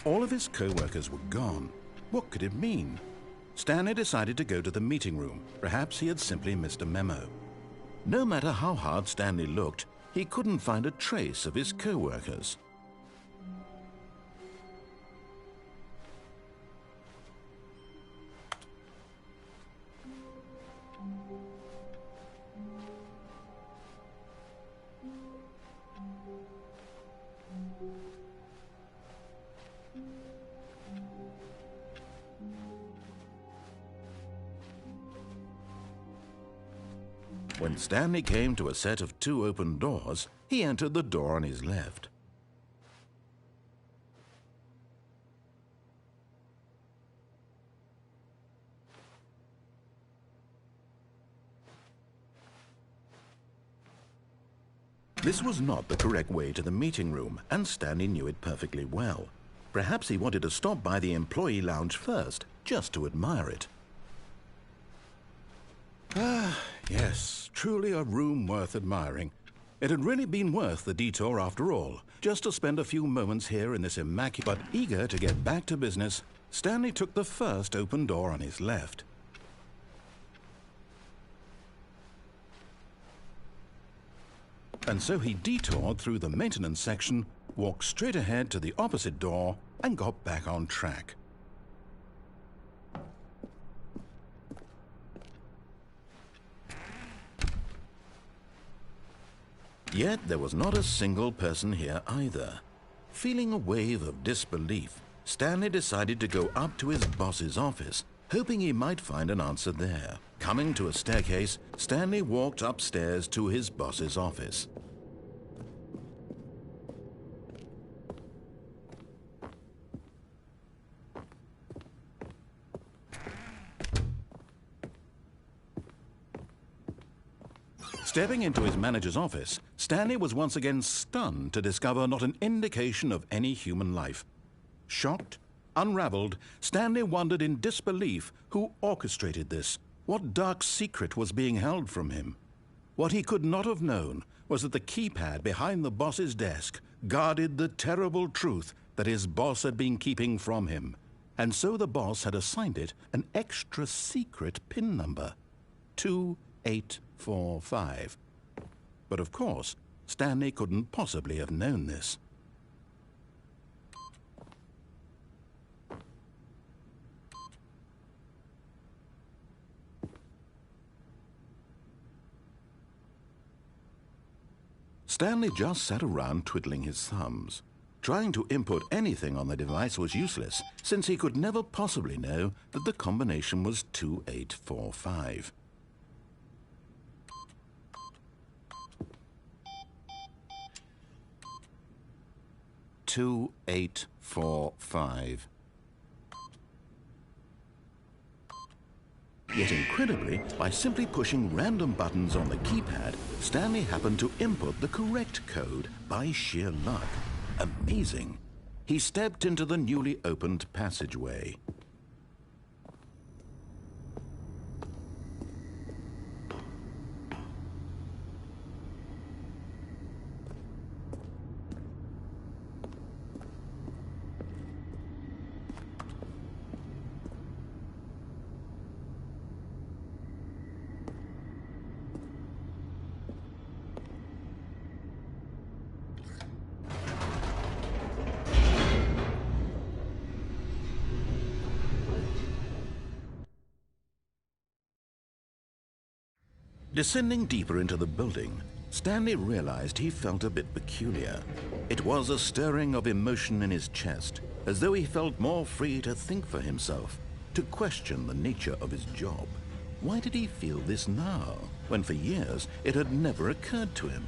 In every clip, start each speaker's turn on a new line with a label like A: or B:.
A: All of his co-workers were gone. What could it mean? Stanley decided to go to the meeting room. Perhaps he had simply missed a memo. No matter how hard Stanley looked, he couldn't find a trace of his co-workers. When Stanley came to a set of 2 open doors, he entered the door on his left. This was not the correct way to the meeting room, and Stanley knew it perfectly well. Perhaps he wanted to stop by the employee lounge first, just to admire it. Ah, yes, truly a room worth admiring. It had really been worth the detour after all, just to spend a few moments here in this immaculate... But eager to get back to business, Stanley took the first open door on his left. And so he detoured through the maintenance section, walked straight ahead to the opposite door, and got back on track. Yet there was not a single person here either. Feeling a wave of disbelief, Stanley decided to go up to his boss's office, hoping he might find an answer there. Coming to a staircase, Stanley walked upstairs to his boss's office. Stepping into his manager's office, Stanley was once again stunned to discover not an indication of any human life. Shocked, unraveled, Stanley wondered in disbelief who orchestrated this. What dark secret was being held from him? What he could not have known was that the keypad behind the boss's desk guarded the terrible truth that his boss had been keeping from him. And so the boss had assigned it an extra secret PIN number, 2845. But of course, Stanley couldn't possibly have known this. Stanley just sat around twiddling his thumbs. Trying to input anything on the device was useless, since he could never possibly know that the combination was 2845. Yet incredibly, by simply pushing random buttons on the keypad, Stanley happened to input the correct code by sheer luck. Amazing. He stepped into the newly opened passageway. Descending deeper into the building, Stanley realized he felt a bit peculiar. It was a stirring of emotion in his chest, as though he felt more free to think for himself, to question the nature of his job. Why did he feel this now, when for years it had never occurred to him?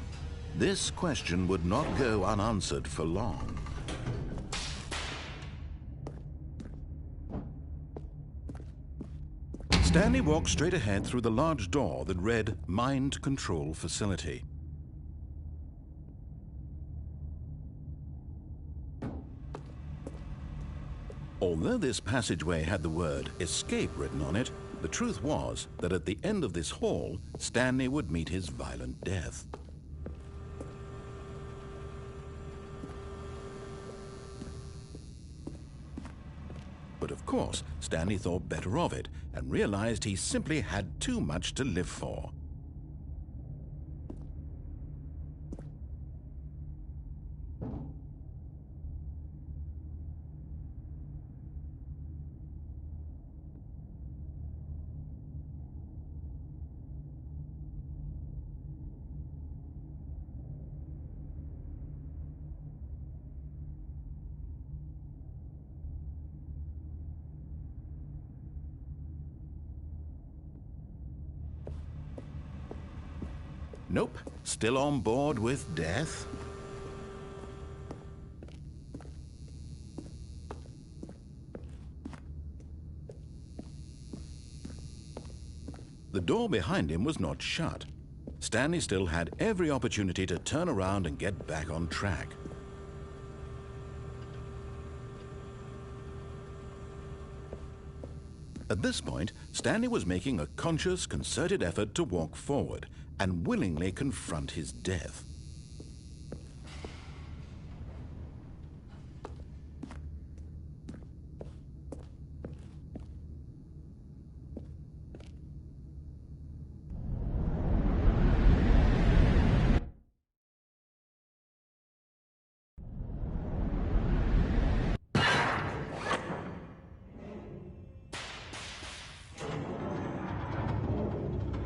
A: This question would not go unanswered for long. Stanley walked straight ahead through the large door that read Mind Control Facility. Although this passageway had the word Escape written on it, the truth was that at the end of this hall, Stanley would meet his violent death. of course, Stanley thought better of it and realized he simply had too much to live for. Nope, still on board with death. The door behind him was not shut. Stanley still had every opportunity to turn around and get back on track. At this point, Stanley was making a conscious, concerted effort to walk forward and willingly confront his death.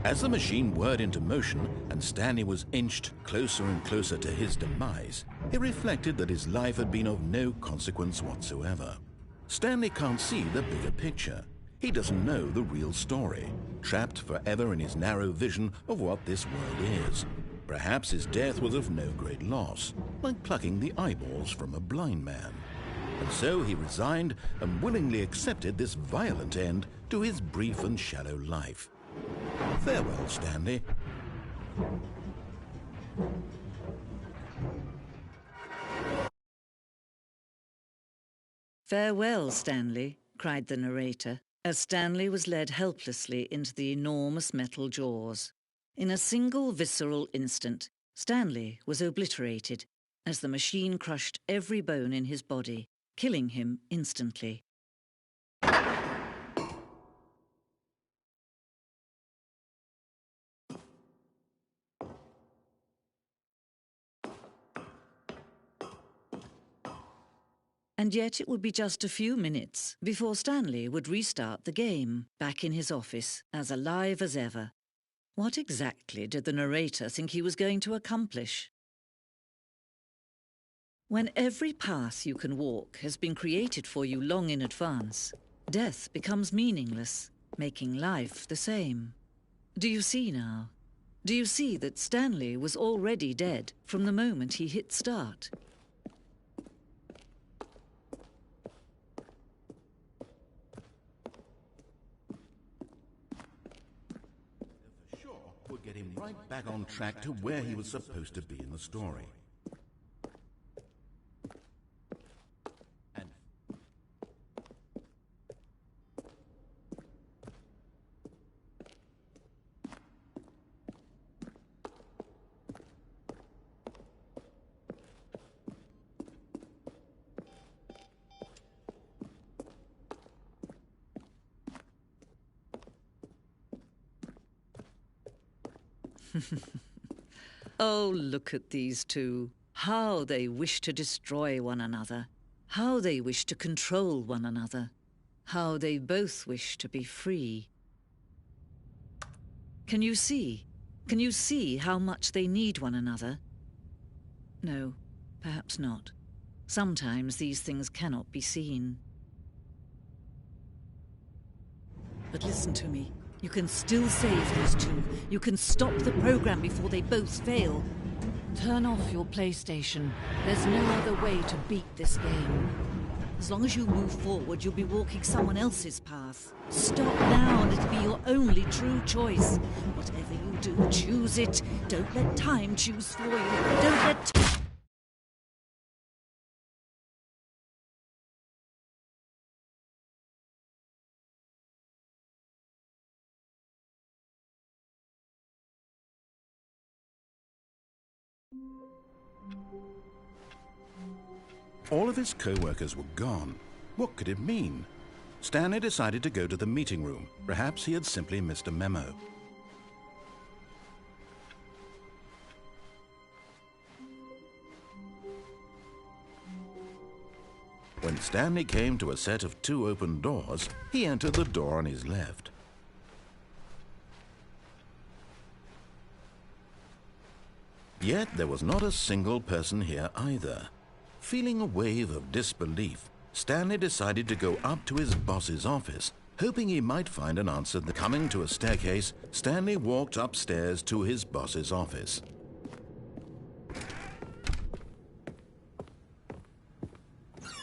A: As the machine whirred into motion and Stanley was inched closer and closer to his demise, he reflected that his life had been of no consequence whatsoever. Stanley can't see the bigger picture. He doesn't know the real story, trapped forever in his narrow vision of what this world is. Perhaps his death was of no great loss, like plucking the eyeballs from a blind man. And so he resigned and willingly accepted this violent end to his brief and shallow life. Farewell, Stanley.
B: "Farewell, Stanley," cried the narrator, as Stanley was led helplessly into the enormous metal jaws. In a single visceral instant, Stanley was obliterated as the machine crushed every bone in his body, killing him instantly. And yet it would be just a few minutes before Stanley would restart the game, back in his office, as alive as ever. What exactly did the narrator think he was going to accomplish? When every path you can walk has been created for you long in advance, death becomes meaningless, making life the same. Do you see now? Do you see that Stanley was already dead from the moment he hit start?
A: Would get him right back on track to where he was supposed to be in the story. And
B: Oh, look at these two. How they wish to destroy one another. How they wish to control one another. How they both wish to be free. Can you see? Can you see how much they need one another? No, perhaps not. Sometimes these things cannot be seen. But listen to me. You can still save these two. You can stop the program before they both fail. Turn off your PlayStation. There's no other way to beat this game. As long as you move forward, you'll be walking someone else's path. Stop now and it'll be your only true choice. Whatever you do, choose it. Don't let time choose for you. Don't let...
A: all of his co-workers were gone. What could it mean? Stanley decided to go to the meeting room. Perhaps he had simply missed a memo. When Stanley came to a set of 2 open doors, he entered the door on his left. Yet there was not a single person here either. Feeling a wave of disbelief, Stanley decided to go up to his boss's office, hoping he might find an answer. Coming to a staircase, Stanley walked upstairs to his boss's office.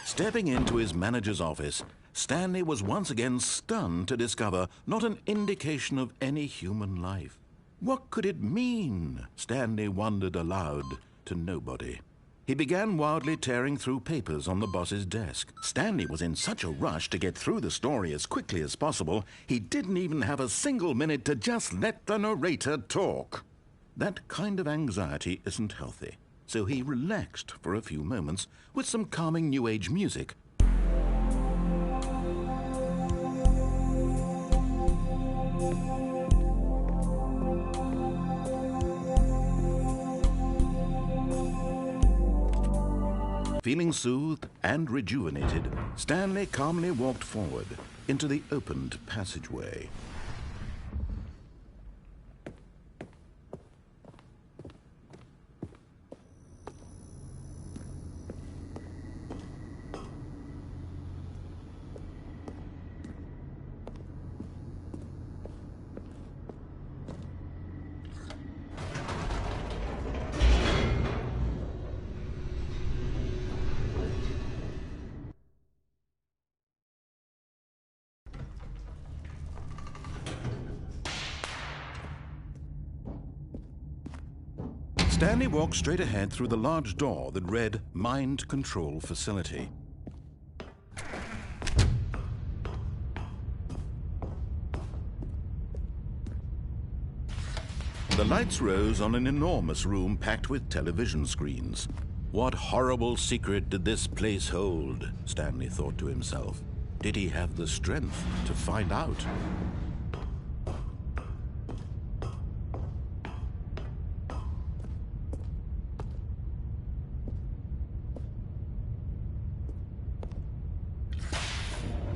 A: Stepping into his manager's office, Stanley was once again stunned to discover not an indication of any human life. What could it mean? Stanley wondered aloud to nobody. He began wildly tearing through papers on the boss's desk. Stanley was in such a rush to get through the story as quickly as possible, he didn't even have a single minute to just let the narrator talk. That kind of anxiety isn't healthy, so he relaxed for a few moments with some calming New Age music. Feeling soothed and rejuvenated, Stanley calmly walked forward into the opened passageway. Stanley walked straight ahead through the large door that read Mind Control Facility. The lights rose on an enormous room packed with television screens. What horrible secret did this place hold? Stanley thought to himself. Did he have the strength to find out?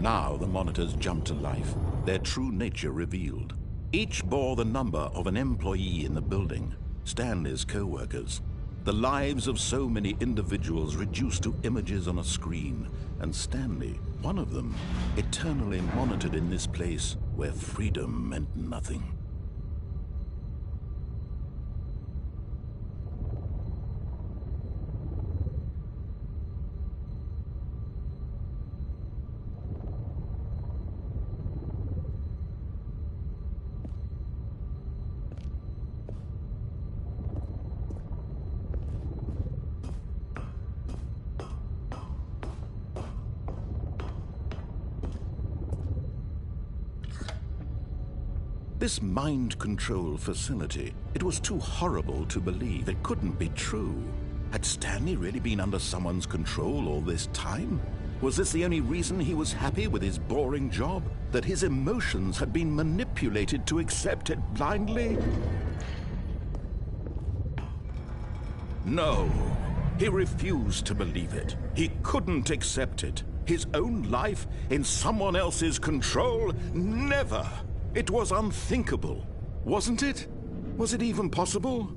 A: Now the monitors jumped to life, their true nature revealed. Each bore the number of an employee in the building, Stanley's co-workers. The lives of so many individuals reduced to images on a screen, and Stanley, one of them, eternally monitored in this place where freedom meant nothing. This mind control facility, it was too horrible to believe. It couldn't be true. Had Stanley really been under someone's control all this time? Was this the only reason he was happy with his boring job? That his emotions had been manipulated to accept it blindly? No, he refused to believe it. He couldn't accept it. His own life in someone else's control? Never! It was unthinkable, wasn't it? Was it even possible?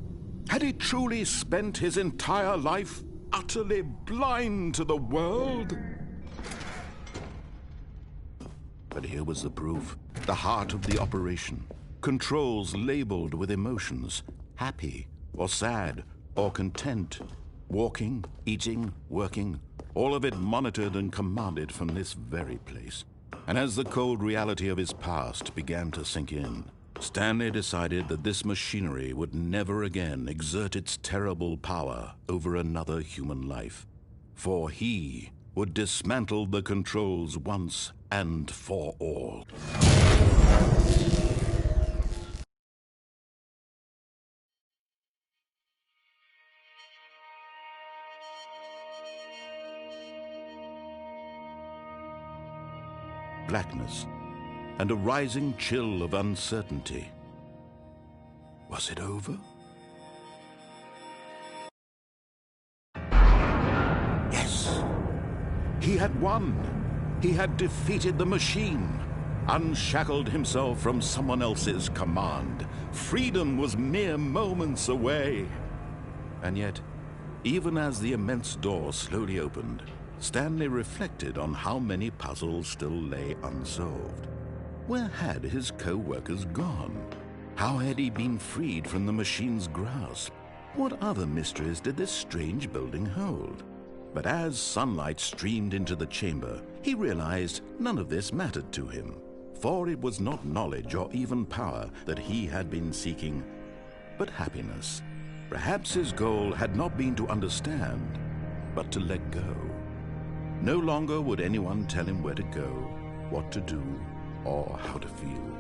A: Had he truly spent his entire life utterly blind to the world? But here was the proof. The heart of the operation. Controls labeled with emotions. Happy, or sad, or content. Walking, eating, working. All of it monitored and commanded from this very place. And as the cold reality of his past began to sink in, Stanley decided that this machinery would never again exert its terrible power over another human life. For he would dismantle the controls once and for all. blackness and a rising chill of uncertainty. Was it over? Yes! He had won! He had defeated the machine, unshackled himself from someone else's command. Freedom was mere moments away. And yet, even as the immense door slowly opened, Stanley reflected on how many puzzles still lay unsolved. Where had his co-workers gone? How had he been freed from the machine's grasp? What other mysteries did this strange building hold? But as sunlight streamed into the chamber, he realized none of this mattered to him, for it was not knowledge or even power that he had been seeking, but happiness. Perhaps his goal had not been to understand, but to let go. No longer would anyone tell him where to go, what to do, or how to feel.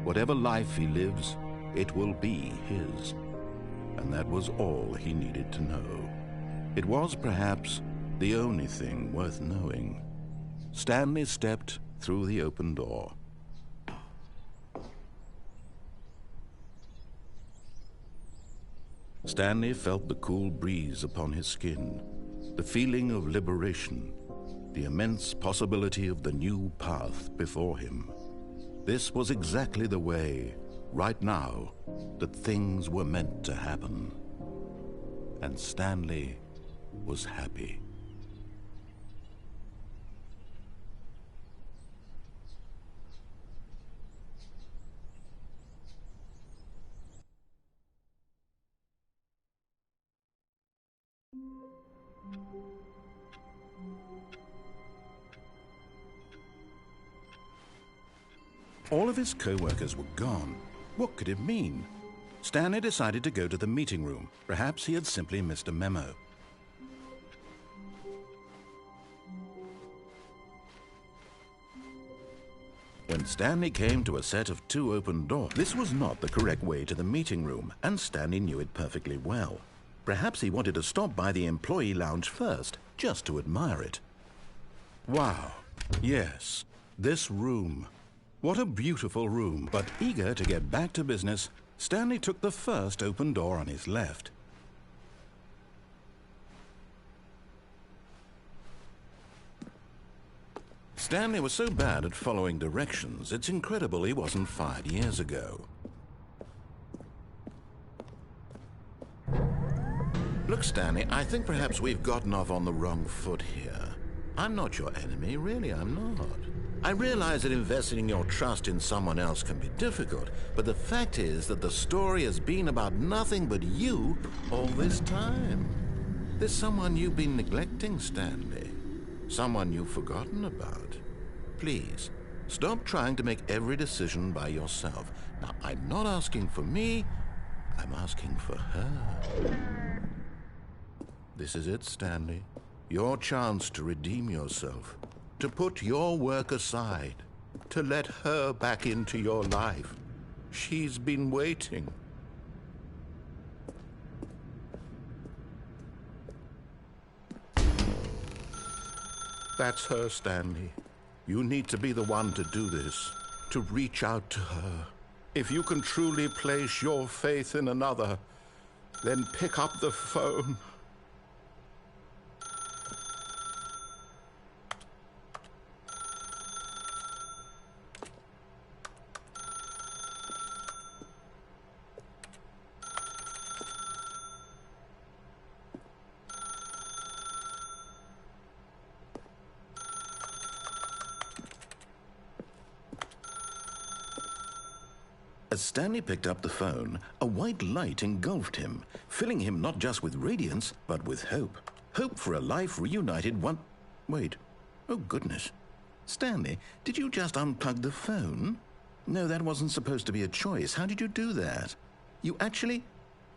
A: Whatever life he lives, it will be his. And that was all he needed to know. It was perhaps the only thing worth knowing. Stanley stepped through the open door. Stanley felt the cool breeze upon his skin, the feeling of liberation, the immense possibility of the new path before him. This was exactly the way, right now, that things were meant to happen. And Stanley was happy. All of his co-workers were gone. What could it mean? Stanley decided to go to the meeting room. Perhaps he had simply missed a memo. When Stanley came to a set of 2 open doors, this was not the correct way to the meeting room, and Stanley knew it perfectly well. Perhaps he wanted to stop by the employee lounge first, just to admire it. Wow, yes, this room. What a beautiful room. But eager to get back to business, Stanley took the first open door on his left. Stanley was so bad at following directions, it's incredible he wasn't fired years ago. Look, Stanley, I think perhaps we've gotten off on the wrong foot here. I'm not your enemy, really, I'm not. I realize that investing your trust in someone else can be difficult, but the fact is that the story has been about nothing but you all this time. There's someone you've been neglecting, Stanley. Someone you've forgotten about. Please, stop trying to make every decision by yourself. Now, I'm not asking for me, I'm asking for her. This is it, Stanley. Your chance to redeem yourself. To put your work aside, to let her back into your life. She's been waiting. That's her, Stanley. You need to be the one to do this, to reach out to her. If you can truly place your faith in another, then pick up the phone. As Stanley picked up the phone, a white light engulfed him, filling him not just with radiance, but with hope. Hope for a life reunited one... Wait. Oh, goodness. Stanley, did you just unplug the phone? No, that wasn't supposed to be a choice. How did you do that? You actually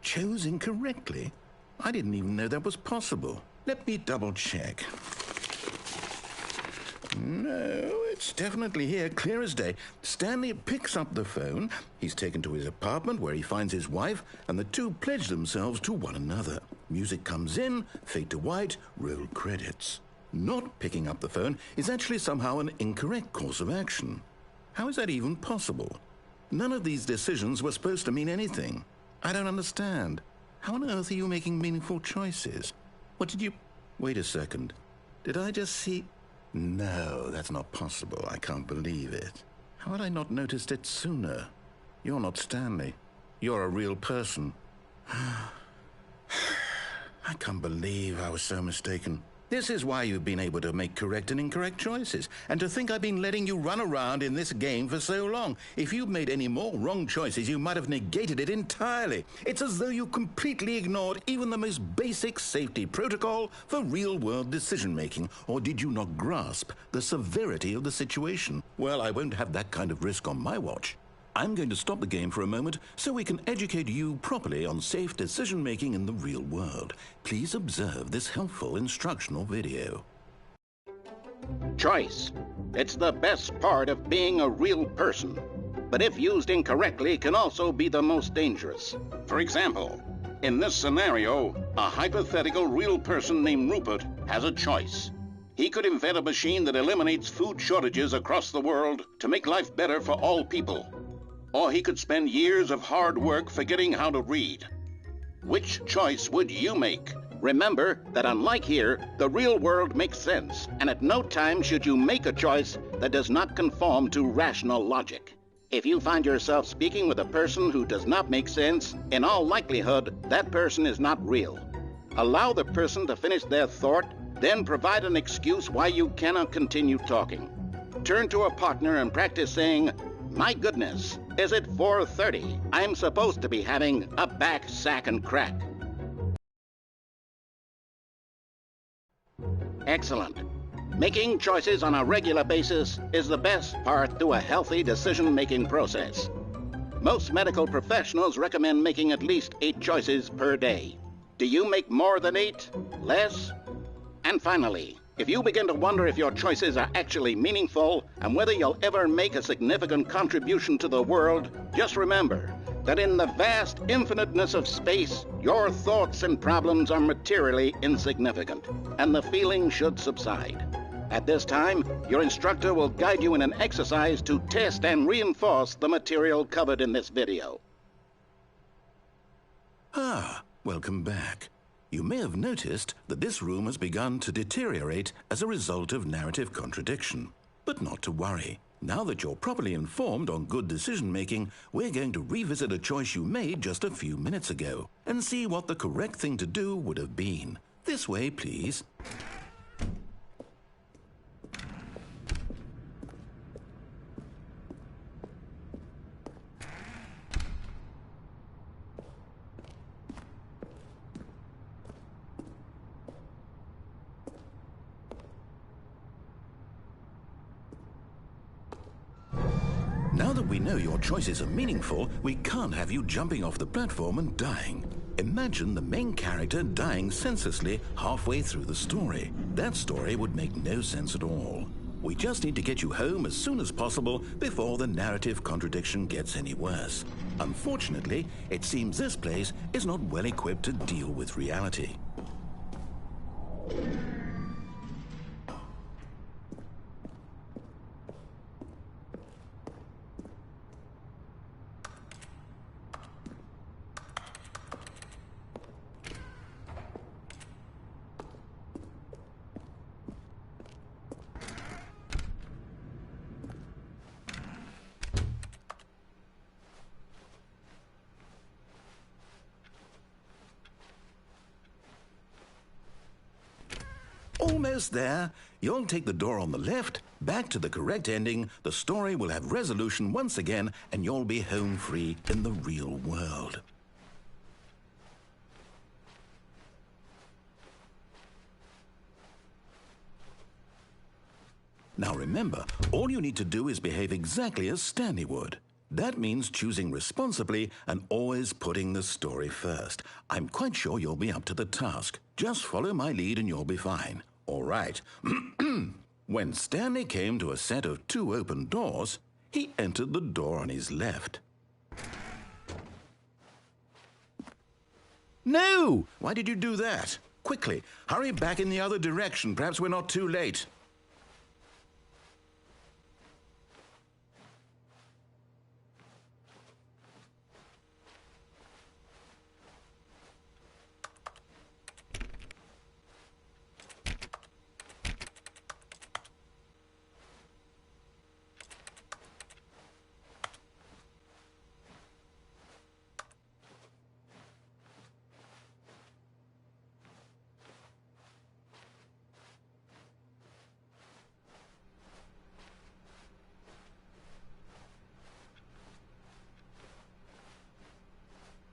A: chose incorrectly? I didn't even know that was possible. Let me double-check. No, it's definitely here, clear as day. Stanley picks up the phone. He's taken to his apartment where he finds his wife, and the two pledge themselves to one another. Music comes in, fade to white, roll credits. Not picking up the phone is actually somehow an incorrect course of action. How is that even possible? None of these decisions were supposed to mean anything. I don't understand. How on earth are you making meaningful choices? What did you... Wait a second. Did I just see... No, that's not possible. I can't believe it. How had I not noticed it sooner? You're not Stanley. You're a real person. I can't believe I was so mistaken. This is why you've been able to make correct and incorrect choices. And to think I've been letting you run around in this game for so long. If you'd made any more wrong choices, you might have negated it entirely. It's as though you completely ignored even the most basic safety protocol for real-world decision-making. Or did you not grasp the severity of the situation? Well, I won't have that kind of risk on my watch. I'm going to stop the game for a moment so we can educate you properly on safe decision-making in the real world. Please observe this helpful instructional video.
C: Choice. It's the best part of being a real person, but if used incorrectly can also be the most dangerous. For example, in this scenario, a hypothetical real person named Rupert has a choice. He could invent a machine that eliminates food shortages across the world to make life better for all people. Or he could spend years of hard work forgetting how to read. Which choice would you make? Remember that unlike here, the real world makes sense, and at no time should you make a choice that does not conform to rational logic. If you find yourself speaking with a person who does not make sense, in all likelihood, that person is not real. Allow the person to finish their thought, then provide an excuse why you cannot continue talking. Turn to a partner and practice saying, "My goodness, is it 4:30? I'm supposed to be having a back, sack, and crack." Excellent. Making choices on a regular basis is the best part to a healthy decision-making process. Most medical professionals recommend making at least 8 choices per day. Do you make more than 8? Less? And finally, if you begin to wonder if your choices are actually meaningful and whether you'll ever make a significant contribution to the world, just remember that in the vast infiniteness of space, your thoughts and problems are materially insignificant, and the feeling should subside. At this time, your instructor will guide you in an exercise to test and reinforce the material covered in this video.
A: Welcome back. You may have noticed that this room has begun to deteriorate as a result of narrative contradiction. But not to worry. Now that you're properly informed on good decision-making, we're going to revisit a choice you made just a few minutes ago and see what the correct thing to do would have been. This way, please. Now that we know your choices are meaningful, we can't have you jumping off the platform and dying. Imagine the main character dying senselessly halfway through the story. That story would make no sense at all. We just need to get you home as soon as possible before the narrative contradiction gets any worse. Unfortunately, it seems this place is not well equipped to deal with reality. Almost there. You'll take the door on the left, back to the correct ending, the story will have resolution once again, and you'll be home free in the real world. Now remember, all you need to do is behave exactly as Stanley would. That means choosing responsibly and always putting the story first. I'm quite sure you'll be up to the task. Just follow my lead and you'll be fine. All right. When Stanley came to a set of 2 open doors, he entered the door on his left. No! Why did you do that? quickly. Hurry back in the other direction. Perhaps we're not too late.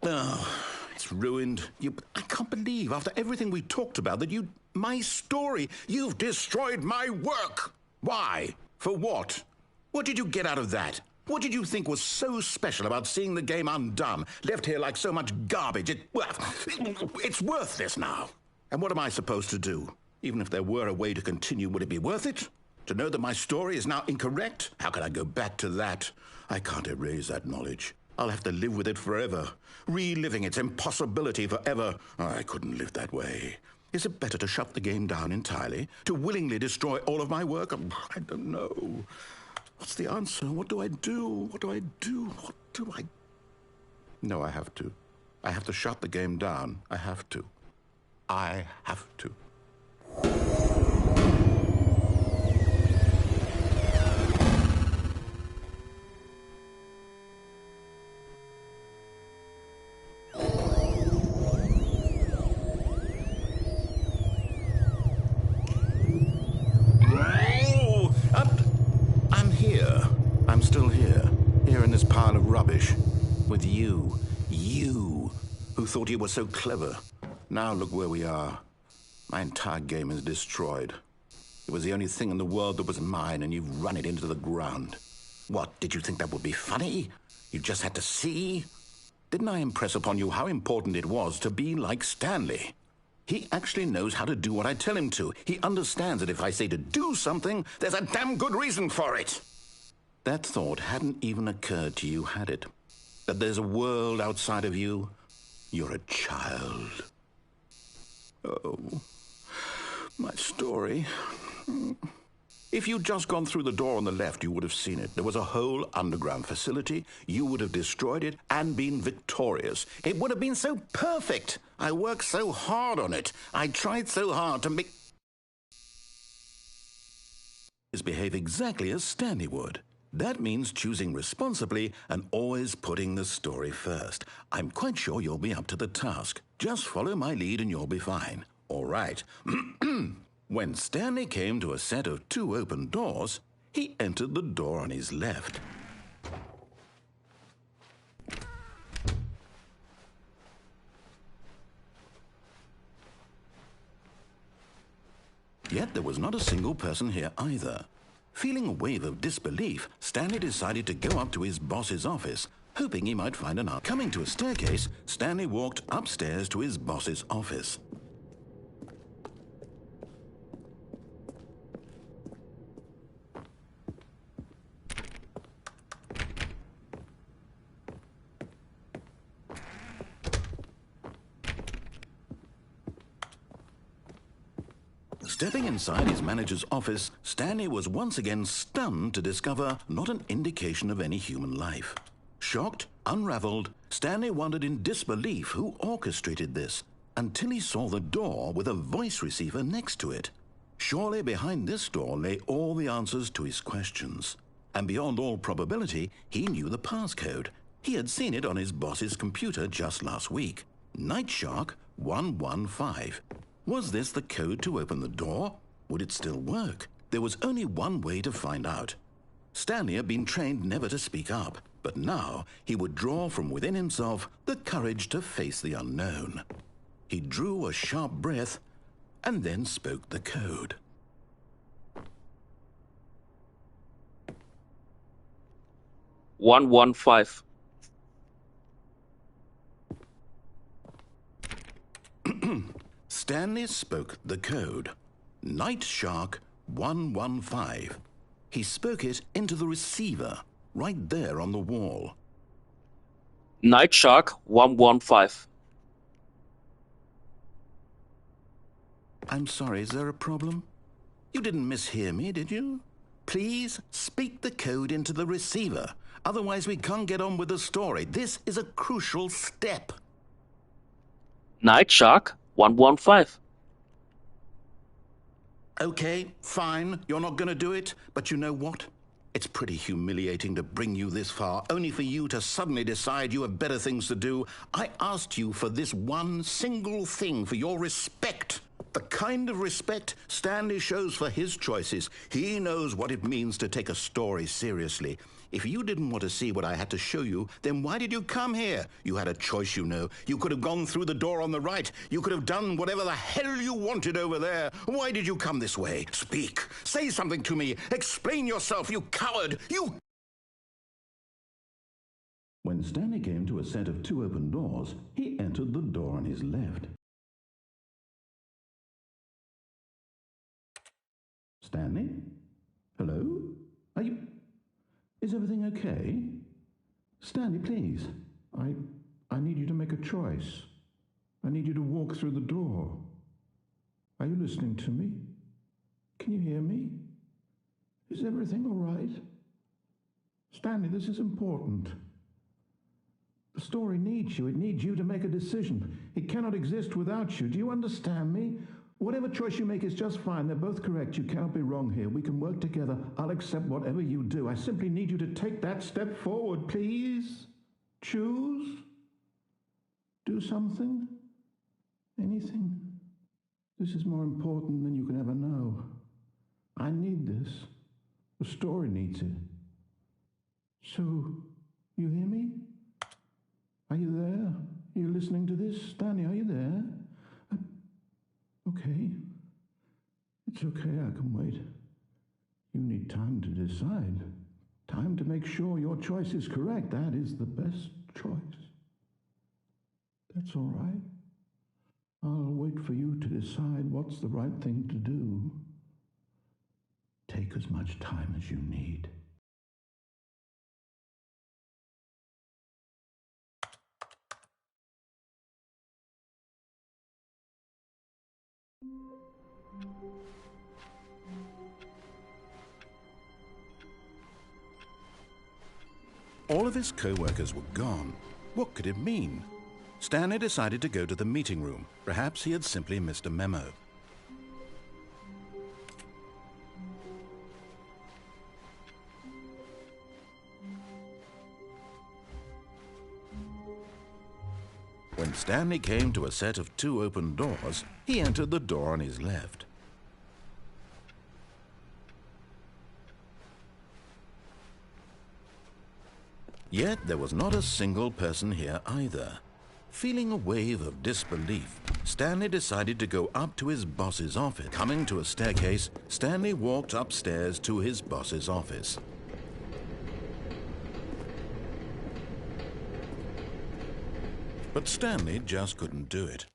A: Oh, it's ruined. I can't believe, after everything we talked about, that my story, you've destroyed my work. Why? For what? What did you get out of that? What did you think was so special about seeing the game undone, left here like so much garbage? It's worthless now. And what am I supposed to do? Even if there were a way to continue, would it be worth it? To know that my story is now incorrect? How can I go back to that? I can't erase that knowledge. I'll have to live with it forever, reliving its impossibility forever. I couldn't live that way. Is it better to shut the game down entirely? To willingly destroy all of my work? I don't know. What's the answer? What do I do? What do I do? What do I... No, I have to. I have to shut the game down. I have to. I have to. I'm still here in this pile of rubbish, with you, who thought you were so clever. Now look where we are. My entire game is destroyed. It was the only thing in the world that was mine, and you've run it into the ground. What, did you think that would be funny? You just had to see? Didn't I impress upon you how important it was to be like Stanley? He actually knows how to do what I tell him to. He understands that if I say to do something, there's a damn good reason for it. That thought hadn't even occurred to you, had it? That there's a world outside of you? You're a child. Oh, my story. If you'd just gone through the door on the left, you would have seen it. There was a whole underground facility. You would have destroyed it and been victorious. It would have been so perfect. I worked so hard on it. I tried so hard to make... behave exactly as Stanley would. That means choosing responsibly and always putting the story first. I'm quite sure you'll be up to the task. Just follow my lead and you'll be fine. All right. When Stanley came to a set of 2 open doors, he entered the door on his left. Yet there was not a single person here either. Feeling a wave of disbelief, Stanley decided to go up to his boss's office, hoping he might find an answer. Coming to a staircase, Stanley walked upstairs to his boss's office. Stepping inside his manager's office, Stanley was once again stunned to discover not an indication of any human life. Shocked, unraveled, Stanley wondered in disbelief who orchestrated this, until he saw the door with a voice receiver next to it. Surely behind this door lay all the answers to his questions. And beyond all probability, he knew the passcode. He had seen it on his boss's computer just last week. Nightshark 115. Was this the code to open the door? Would it still work? There was only one way to find out. Stanley had been trained never to speak up, but now he would draw from within himself the courage to face the unknown. He drew a sharp breath and then spoke the code.
D: "115.
A: Stanley spoke the code. Nightshark 115. He spoke it into the receiver, right there on the wall.
D: Nightshark 115.
A: I'm sorry, is there a problem? You didn't mishear me, did you? Please speak the code into the receiver. Otherwise, we can't get on with the story. This is a crucial step.
D: Night Shark 115.
A: Okay, fine. You're not going to do it. But you know what? It's pretty humiliating to bring you this far, only for you to suddenly decide you have better things to do. I asked you for this one single thing, for your respect. The kind of respect Stanley shows for his choices. He knows what it means to take a story seriously. If you didn't want to see what I had to show you, then why did you come here? You had a choice, you know. You could have gone through the door on the right. You could have done whatever the hell you wanted over there. Why did you come this way? Speak. Say something to me. Explain yourself, you coward. You... When Stanley came to a set of 2 open doors, he entered the door on his left. Stanley? Hello? Are you... Is everything okay? Stanley, please. I need you to make a choice. I need you to walk through the door. Are you listening to me? Can you hear me? Is everything all right? Stanley, this is important. The story needs you. It needs you to make a decision. It cannot exist without you. Do you understand me? Whatever choice you make is just fine. They're both correct. You cannot be wrong here. We can work together. I'll accept whatever you do. I simply need you to take that step forward, please. Choose. Do something. Anything. This is more important than you can ever know. I need this. The story needs it. So, you hear me? Are you there? Are you listening to this? Stanley, are you there? Okay. It's okay, I can wait. You need time to decide. Time to make sure your choice is correct. That is the best choice. That's all right. I'll wait for you to decide what's the right thing to do. Take as much time as you need. All of his co-workers were gone. What could it mean? Stanley decided to go to the meeting room. Perhaps he had simply missed a memo. When Stanley came to a set of 2 open doors, he entered the door on his left. Yet there was not a single person here either. Feeling a wave of disbelief, Stanley decided to go up to his boss's office. Coming to a staircase, Stanley walked upstairs to his boss's office. But Stanley just couldn't do it.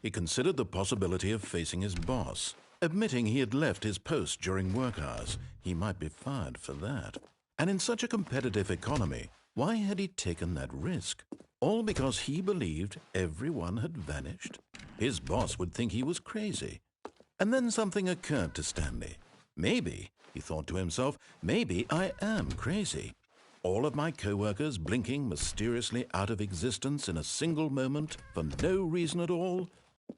A: He considered the possibility of facing his boss. Admitting he had left his post during work hours, he might be fired for that. And in such a competitive economy, why had he taken that risk? All because he believed everyone had vanished? His boss would think he was crazy. And then something occurred to Stanley. Maybe, he thought to himself, maybe I am crazy. All of my co-workers blinking mysteriously out of existence in a single moment for no reason at all?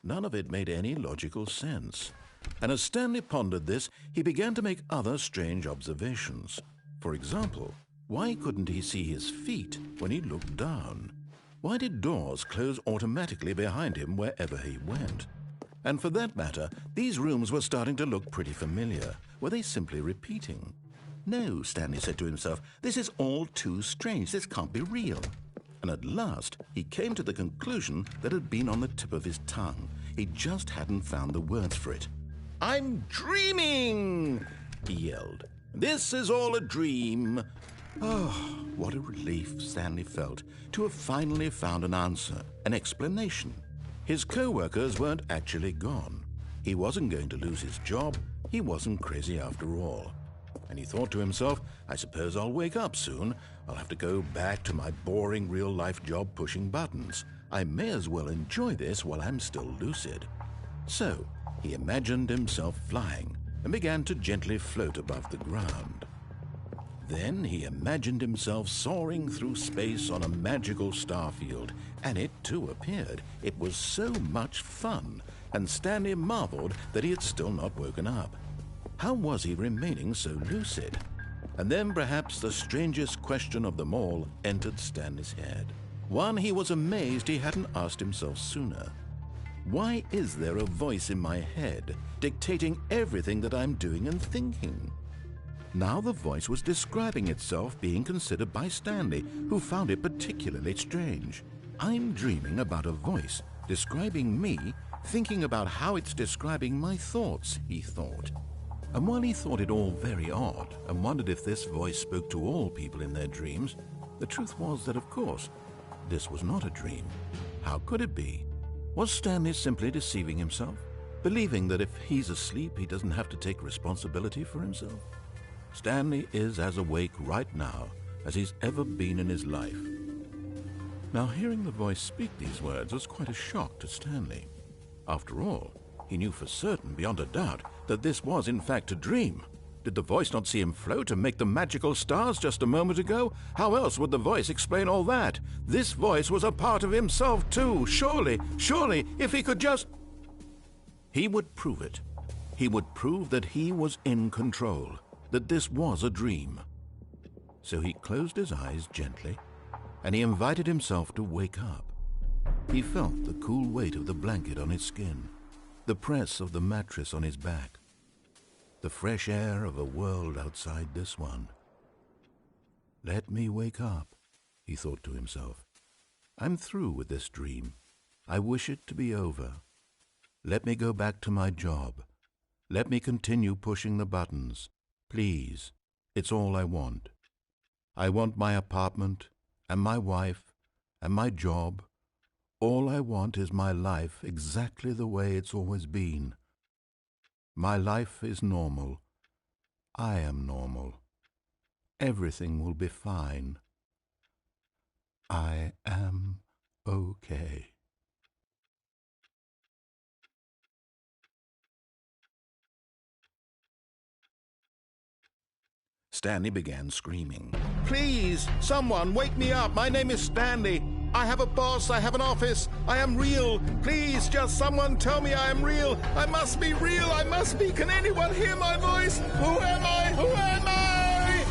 A: None of it made any logical sense. And as Stanley pondered this, he began to make other strange observations. For example, why couldn't he see his feet when he looked down? Why did doors close automatically behind him wherever he went? And for that matter, these rooms were starting to look pretty familiar. Were they simply repeating? No, Stanley said to himself, this is all too strange. This can't be real. And at last, he came to the conclusion that had been on the tip of his tongue. He just hadn't found the words for it. I'm dreaming, he yelled. This is all a dream. Oh, what a relief Stanley felt to have finally found an answer, an explanation. His co-workers weren't actually gone. He wasn't going to lose his job. He wasn't crazy after all. And he thought to himself, I suppose I'll wake up soon. I'll have to go back to my boring real-life job pushing buttons. I may as well enjoy this while I'm still lucid. So, He imagined himself flying and began to gently float above the ground. Then he imagined himself soaring through space on a magical starfield, and it too appeared. It was so much fun, and Stanley marveled that he had still not woken up. How was he remaining so lucid? And then perhaps the strangest question of them all entered Stanley's head. One he was amazed he hadn't asked himself sooner. Why is there a voice in my head dictating everything that I'm doing and thinking? Now the voice was describing itself being considered by Stanley, who found it particularly strange. I'm dreaming about a voice describing me, thinking about how it's describing my thoughts, he thought. And while he thought it all very odd and wondered if this voice spoke to all people in their dreams, the truth was that, of course, this was not a dream. How could it be? Was Stanley simply deceiving himself, believing that if he's asleep he doesn't have to take responsibility for himself? Stanley is as awake right now as he's ever been in his life. Now, hearing the voice speak these words was quite a shock to Stanley. After all, he knew for certain, beyond a doubt, that this was in fact a dream. Did the voice not see him float and make the magical stars just a moment ago? How else would the voice explain all that? This voice was a part of himself too. Surely, if he could just... He would prove it. He would prove that he was in control, that this was a dream. So he closed his eyes gently, and he invited himself to wake up. He felt the cool weight of the blanket on his skin, the press of the mattress on his back, the fresh air of a world outside this one. Let me wake up, he thought to himself. I'm through with this dream. I wish it to be over. Let me go back to my job. Let me continue pushing the buttons. Please, it's all I want. I want my apartment and my wife and my job. All I want is my life exactly the way it's always been. My life is normal. I am normal. Everything will be fine. I am okay. Stanley began screaming. Please, someone, wake me up. My name is Stanley. I have a boss. I have an office. I am real. Please, just someone tell me I am real. I must be real. I must be. Can anyone hear my voice? Who am I? Who am I?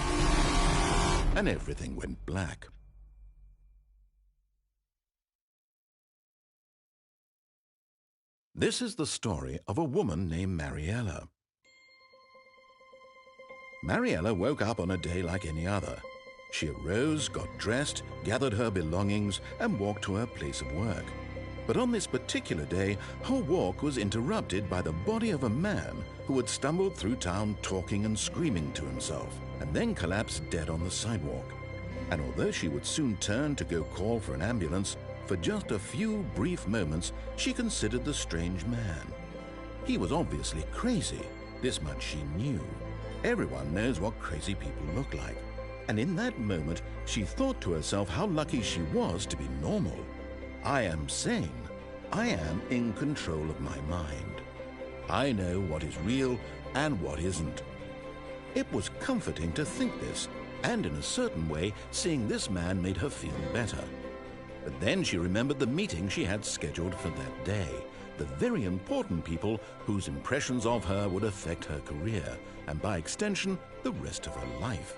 A: And everything went black. This is the story of a woman named Mariella. Mariella woke up on a day like any other. She arose, got dressed, gathered her belongings, and walked to her place of work. But on this particular day, her walk was interrupted by the body of a man who had stumbled through town talking and screaming to himself, and then collapsed dead on the sidewalk. And although she would soon turn to go call for an ambulance, for just a few brief moments she considered the strange man. He was obviously crazy. This much she knew. Everyone knows what crazy people look like. And in that moment, she thought to herself how lucky she was to be normal. I am sane. I am in control of my mind. I know what is real and what isn't. It was comforting to think this, and in a certain way, seeing this man made her feel better. But then she remembered the meeting she had scheduled for that day, the very important people whose impressions of her would affect her career, and by extension, the rest of her life.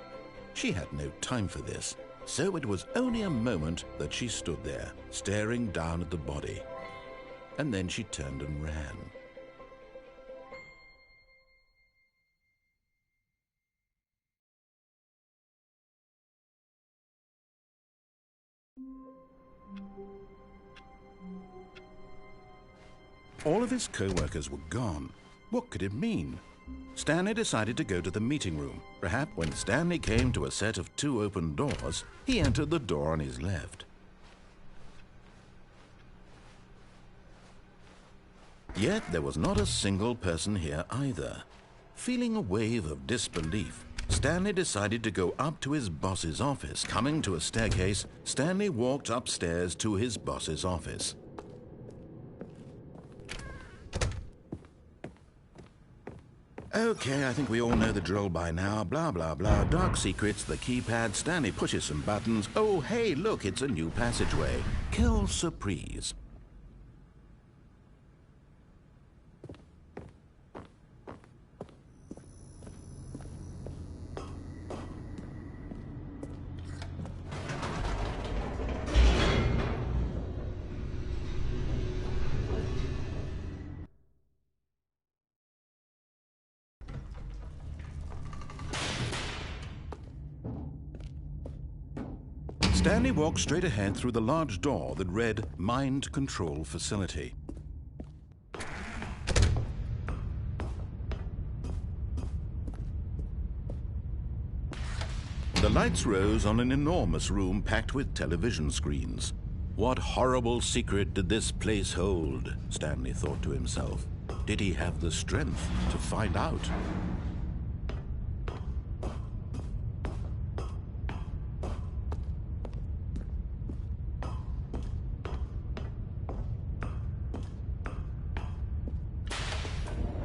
A: She had no time for this, so it was only a moment that she stood there, staring down at the body. And then she turned and ran. All of his co-workers were gone. What could it mean? Stanley decided to go to the meeting room. Perhaps when Stanley came to a set of 2 open doors, he entered the door on his left. Yet there was not a single person here either. Feeling a wave of disbelief, Stanley decided to go up to his boss's office. Coming to a staircase, Stanley walked upstairs to his boss's office. Okay, I think we all know the drill by now. Blah, blah, blah. Dark secrets, the keypad. Stanley pushes some buttons. Oh, hey, look, it's a new passageway. Quelle surprise. Stanley walked straight ahead through the large door that read Mind Control Facility. The lights rose on an enormous room packed with television screens. What horrible secret did this place hold? Stanley thought to himself. Did he have the strength to find out?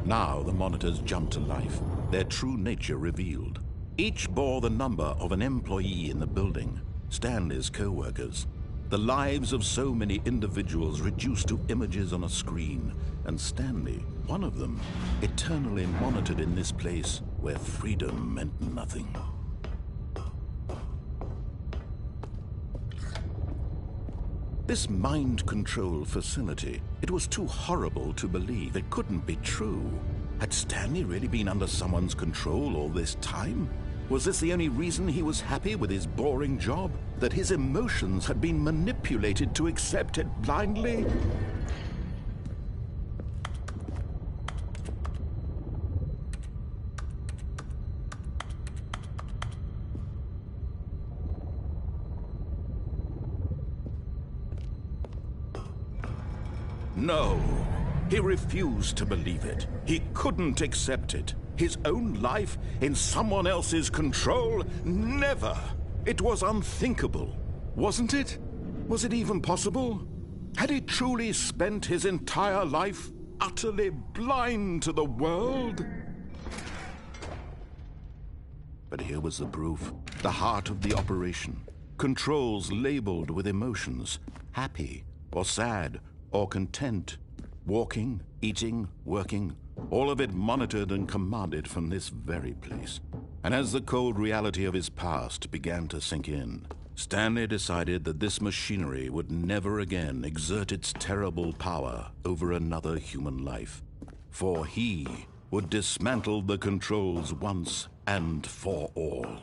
A: Now the monitors jumped to life, their true nature revealed. Each bore the number of an employee in the building, Stanley's co-workers. The lives of so many individuals reduced to images on a screen, and Stanley, one of them, eternally monitored in this place where freedom meant nothing. This mind control facility, it was too horrible to believe. It couldn't be true. Had Stanley really been under someone's control all this time? Was this the only reason he was happy with his boring job? That his emotions had been manipulated to accept it blindly? No, he refused to believe it. He couldn't accept it. His own life in someone else's control? Never! It was unthinkable, wasn't it? Was it even possible? Had he truly spent his entire life utterly blind to the world? But here was the proof, the heart of the operation. Controls labeled with emotions, happy or sad, or content, walking, eating, working, all of it monitored and commanded from this very place. And as the cold reality of his past began to sink in, Stanley decided that this machinery would never again exert its terrible power over another human life, for he would dismantle the controls once and for all.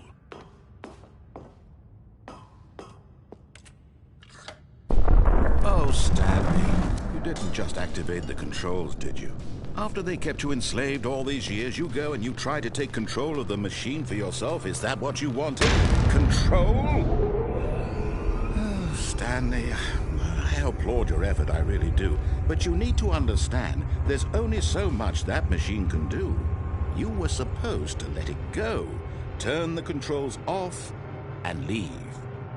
A: Oh, Stanley, you didn't just activate the controls, did you? After they kept you enslaved all these years, you go and you try to take control of the machine for yourself. Is that what you wanted? Control? Oh, Stanley, I applaud your effort, I really do. But you need to understand, there's only so much that machine can do. You were supposed to let it go, turn the controls off, and leave.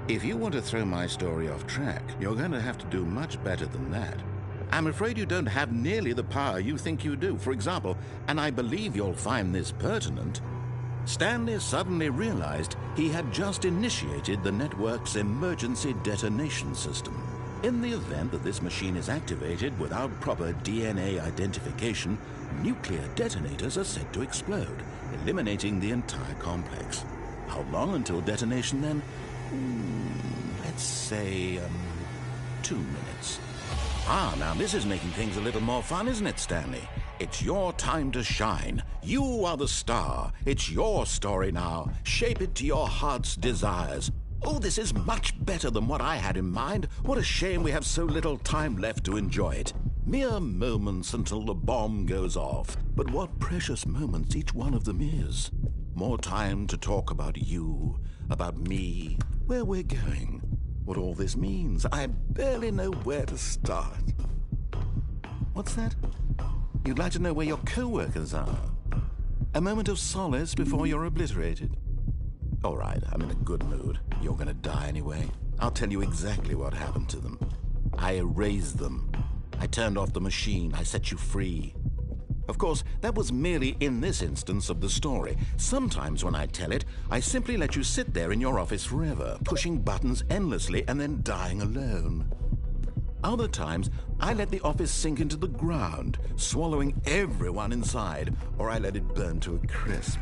A: If you want to throw my story off track, you're going to have to do much better than that. I'm afraid you don't have nearly the power you think you do. For example, and I believe you'll find this pertinent, Stanley suddenly realized he had just initiated the network's emergency detonation system. In the event that this machine is activated without proper DNA identification, nuclear detonators are said to explode, eliminating the entire complex. How long until detonation then? Let's say, 2 minutes. Ah, now this is making things a little more fun, isn't it, Stanley? It's your time to shine. You are the star. It's your story now. Shape it to your heart's desires. Oh, this is much better than what I had in mind. What a shame we have so little time left to enjoy it. Mere moments until the bomb goes off. But what precious moments each one of them is. More time to talk about you, about me, where we're going, what all this means. I barely know where to start. What's that? You'd like to know where your co-workers are? A moment of solace before you're obliterated? All right, I'm in a good mood. You're gonna die anyway. I'll tell you exactly what happened to them. I erased them. I turned off the machine. I set you free. Of course, that was merely in this instance of the story. Sometimes when I tell it, I simply let you sit there in your office forever, pushing buttons endlessly and then dying alone. Other times, I let the office sink into the ground, swallowing everyone inside, or I let it burn to a crisp.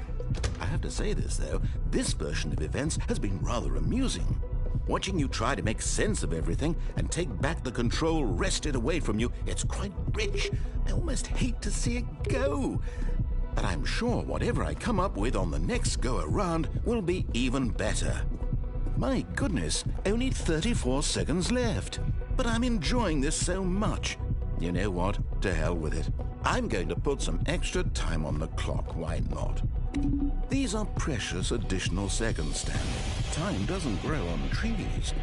A: I have to say this, though, this version of events has been rather amusing. Watching you try to make sense of everything and take back the control wrested away from you, it's quite rich. I almost hate to see it go. But I'm sure whatever I come up with on the next go-around will be even better. My goodness, only 34 seconds left. But I'm enjoying this so much. You know what? To hell with it. I'm going to put some extra time on the clock, why not? These are precious additional seconds, Stanley. Time doesn't grow on trees.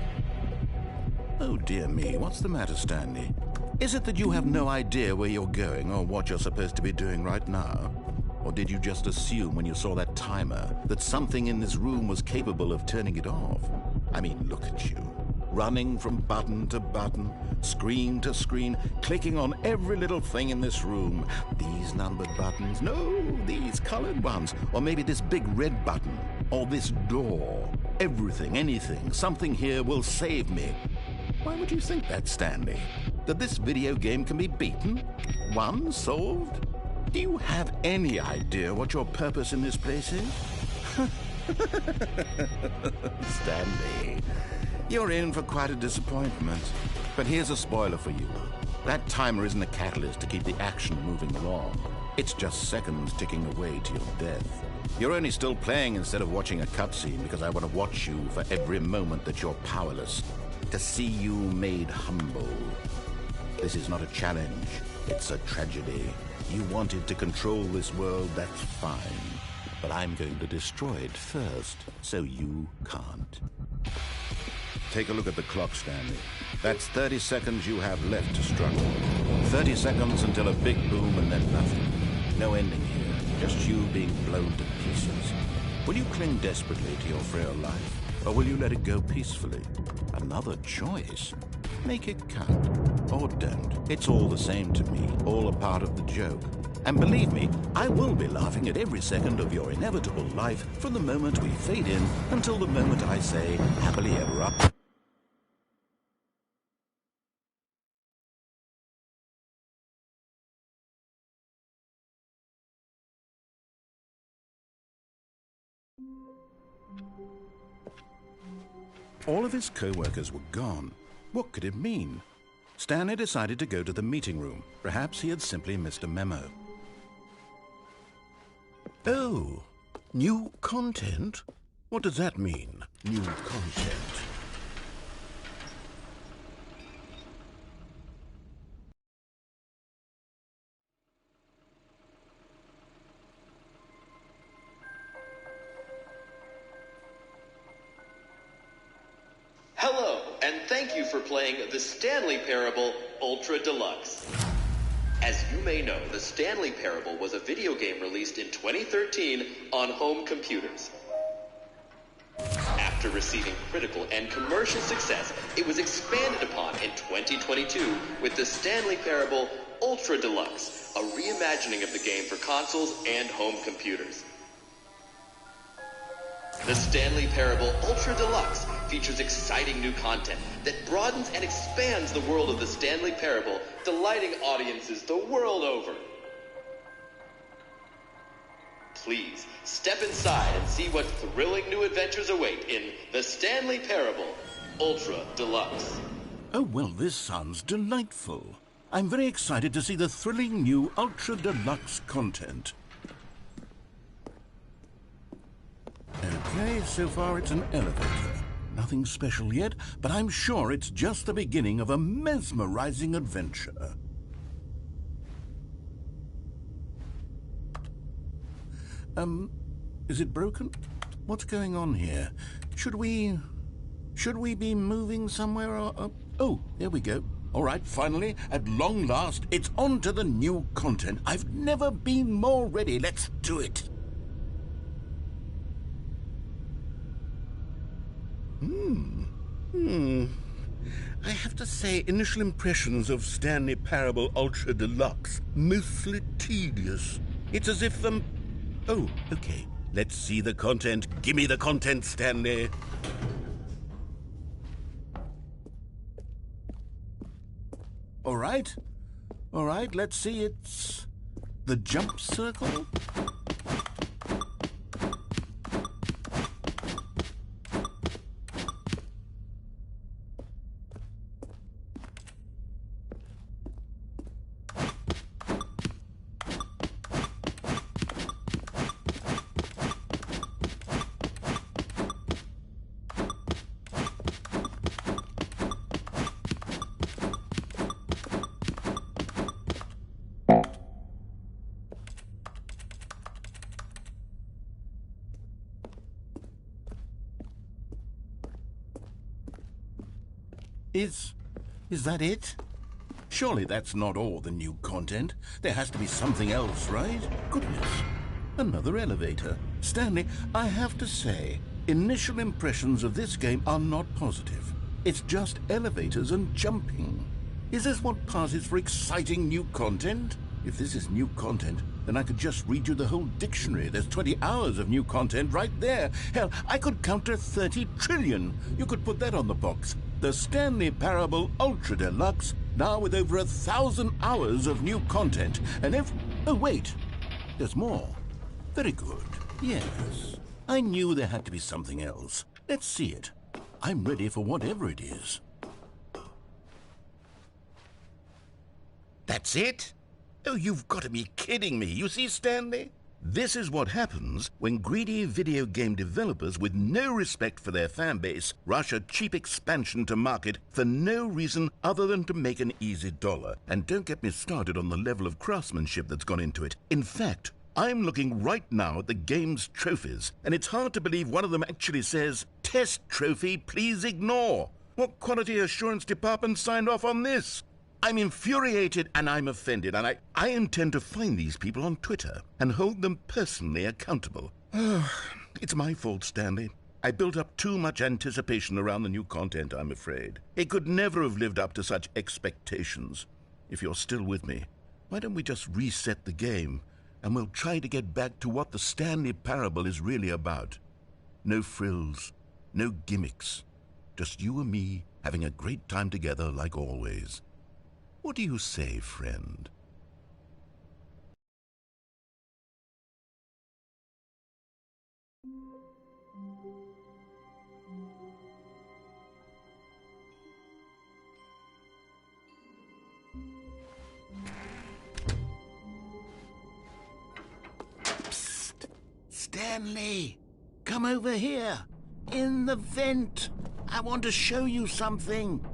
A: Oh dear me, what's the matter, Stanley? Is it that you have no idea where you're going or what you're supposed to be doing right now? Or did you just assume when you saw that timer that something in this room was capable of turning it off? I mean, look at you. Running from button to button, screen to screen, clicking on every little thing in this room. These numbered buttons, no, these colored ones, or maybe this big red button, or this door. Everything, anything, something here will save me. Why would you think that, Stanley? That this video game can be beaten? Won? Solved? Do you have any idea what your purpose in this place is? Stanley, you're in for quite a disappointment. But here's a spoiler for you. That timer isn't a catalyst to keep the action moving along. It's just seconds ticking away to your death. You're only still playing instead of watching a cutscene because I want to watch you for every moment that you're powerless. To see you made humble. This is not a challenge. It's a tragedy. You wanted to control this world, that's fine. But I'm going to destroy it first, so you can't. Take a look at the clock, Stanley. That's 30 seconds you have left to struggle. 30 seconds until a big boom and then nothing. No ending here, just you being blown to pieces. Will you cling desperately to your frail life, or will you let it go peacefully? Another choice. Make it count, or don't. It's all the same to me, all a part of the joke. And believe me, I will be laughing at every second of your inevitable life from the moment we fade in until the moment I say, happily ever after. All of his co-workers were gone. What could it mean? Stanley decided to go to the meeting room. Perhaps he had simply missed a memo. Oh, new content? What does that mean, new content?
E: Hello, and thank you for playing the Stanley Parable Ultra Deluxe. As you may know, the Stanley Parable was a video game released in 2013 on home computers. After receiving critical and commercial success, it was expanded upon in 2022 with the Stanley Parable Ultra Deluxe, a reimagining of the game for consoles and home computers. The Stanley Parable Ultra Deluxe features exciting new content that broadens and expands the world of the Stanley Parable, delighting audiences the world over. Please, step inside and see what thrilling new adventures await in the Stanley Parable Ultra Deluxe.
A: Oh, well, this sounds delightful. I'm very excited to see the thrilling new Ultra Deluxe content. Okay, so far it's an elevator. Nothing special yet, but I'm sure it's just the beginning of a mesmerizing adventure. Is it broken? What's going on here? Should we be moving somewhere or... Oh, there we go. All right, finally, at long last, it's on to the new content. I've never been more ready. Let's do it.
F: I have to say, initial impressions of Stanley Parable Ultra Deluxe, mostly tedious. It's as if, Oh, okay. Let's see the content. Give me the content, Stanley.
A: All right, let's see. It's the jump circle. Is that it? Surely that's not all the new content. There has to be something else, right? Goodness. Another elevator. Stanley, I have to say, initial impressions of this game are not positive. It's just elevators and jumping. Is this what passes for exciting new content? If this is new content, then I could just read you the whole dictionary. There's 20 hours of new content right there. Hell, I could count to 30 trillion. You could put that on the box. The Stanley Parable Ultra Deluxe, now with over 1,000 hours of new content. And if... Oh, wait. There's more. Very good. Yes. I knew there had to be something else. Let's see it. I'm ready for whatever it is.
F: That's it? Oh, you've got to be kidding me. You see, Stanley? This is what happens when greedy video game developers with no respect for their fan base rush a cheap expansion to market for no reason other than to make an easy dollar. And don't get me started on the level of craftsmanship that's gone into it. In fact, I'm looking right now at the game's trophies, and it's hard to believe one of them actually says, "Test trophy, please ignore." What quality assurance department signed off on this? I'm infuriated and I'm offended, and I intend to find these people on Twitter and hold them personally accountable. It's my fault, Stanley. I built up too much anticipation around the new content, I'm afraid. It could never have lived up to such expectations. If you're still with me, why don't we just reset the game, and we'll try to get back to what the Stanley Parable is really about. No frills, no gimmicks. Just you and me having a great time together like always. What do you say, friend? Psst! Stanley! Come over here! In the vent! I want to show you something!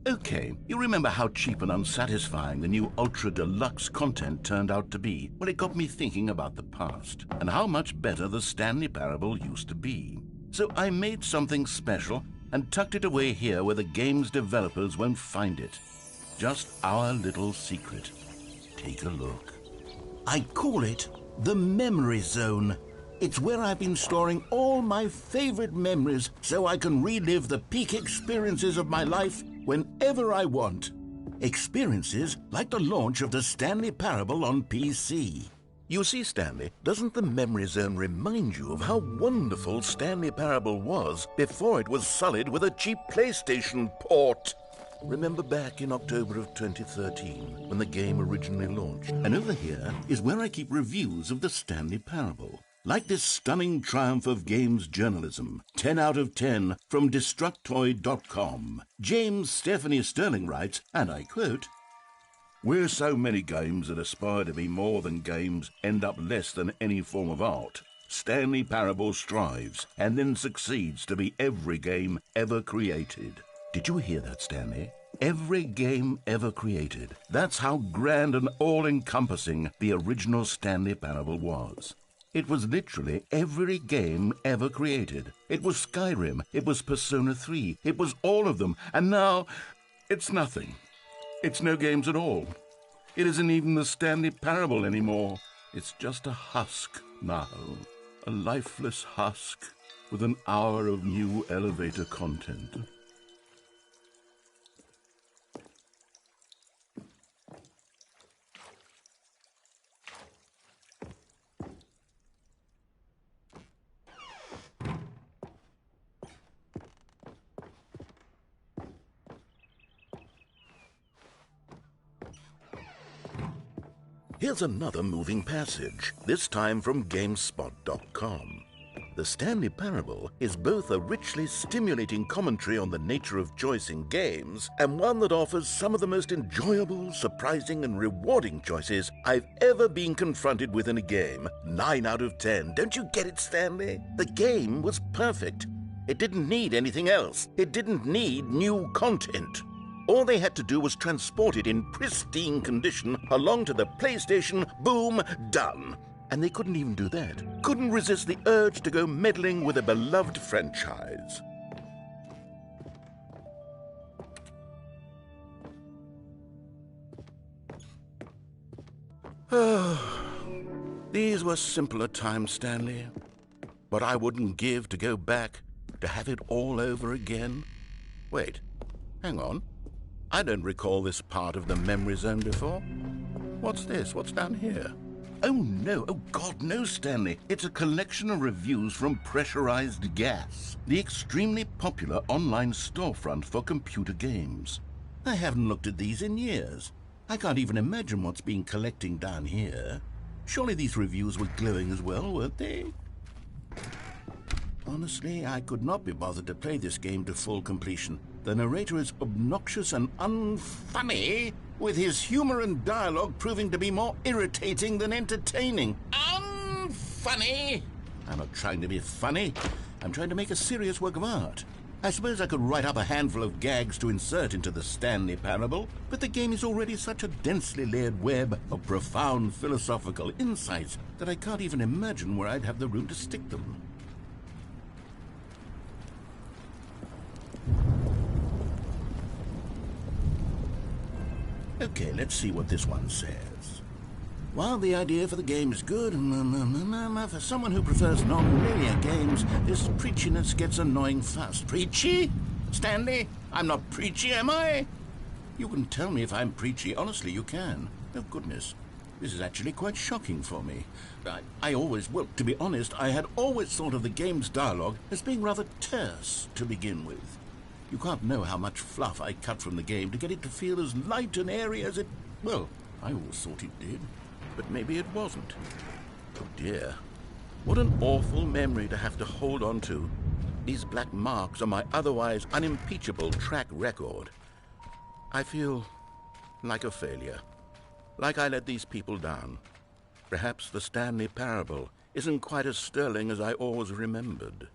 F: Okay, you remember how cheap and unsatisfying the new Ultra Deluxe content turned out to be? Well, it got me thinking about the past, and how much better the Stanley Parable used to be. So I made something special and tucked it away here where the game's developers won't find it. Just our little secret. Take a look. I call it the Memory Zone. It's where I've been storing all my favorite memories so I can relive the peak experiences of my life whenever I want. Experiences like the launch of the Stanley Parable on PC. You see, Stanley, doesn't the Memory Zone remind you of how wonderful Stanley Parable was before it was sullied with a cheap PlayStation port? Remember back in October of 2013 when the game originally launched? And over here is where I keep reviews of the Stanley Parable. Like this stunning triumph of games journalism, 10 out of 10 from Destructoid.com. James Stephanie Sterling writes, and I quote, "Where so many games that aspire to be more than games end up less than any form of art, Stanley Parable strives and then succeeds to be every game ever created." Did you hear that, Stanley? Every game ever created. That's how grand and all-encompassing the original Stanley Parable was. It was literally every game ever created. It was Skyrim, it was Persona 3, it was all of them, and now it's nothing. It's no games at all. It isn't even the Stanley Parable anymore. It's just a husk now. A lifeless husk with an hour of new elevator content.
A: Here's another moving passage, this time from GameSpot.com. The Stanley Parable is both a richly stimulating commentary on the nature of choice in games and one that offers some of the most enjoyable, surprising, and rewarding choices I've ever been confronted with in a game. 9 out of 10. Don't you get it, Stanley? The game was perfect. It didn't need anything else. It didn't need new content. All they had to do was transport it in pristine condition along to the PlayStation. Boom, done. And they couldn't even do that. Couldn't resist the urge to go meddling with a beloved franchise. These were simpler times, Stanley. What I wouldn't give to go back, to have it all over again. Wait, hang on. I don't recall this part of the memory zone before. What's this? What's down here? Oh, no. Oh, God, no, Stanley. It's a collection of reviews from Pressurized Gas, the extremely popular online storefront for computer games. I haven't looked at these in years. I can't even imagine what's been collecting down here. Surely these reviews were glowing as well, weren't they? Honestly, I could not be bothered to play this game to full completion. The narrator is obnoxious and unfunny, with his humor and dialogue proving to be more irritating than entertaining. Unfunny? I'm not trying to be funny. I'm trying to make a serious work of art. I suppose I could write up a handful of gags to insert into the Stanley Parable, but the game is already such a densely layered web of profound philosophical insights that I can't even imagine where I'd have the room to stick them. Okay, let's see what this one says. While the idea for the game is good, for someone who prefers non-linear games, this preachiness gets annoying fast. Preachy? Stanley? I'm not preachy, am I? You can tell me if I'm preachy. Honestly, you can. Oh, goodness. This is actually quite shocking for me. Well, to be honest, I had always thought of the game's dialogue as being rather terse to begin with. You can't know how much fluff I cut from the game to get it to feel as light and airy as it... Well, I always thought it did, but maybe it wasn't. Oh dear. What an awful memory to have to hold on to. These black marks on my otherwise unimpeachable track record. I feel like a failure. Like I let these people down. Perhaps the Stanley Parable isn't quite as sterling as I always remembered.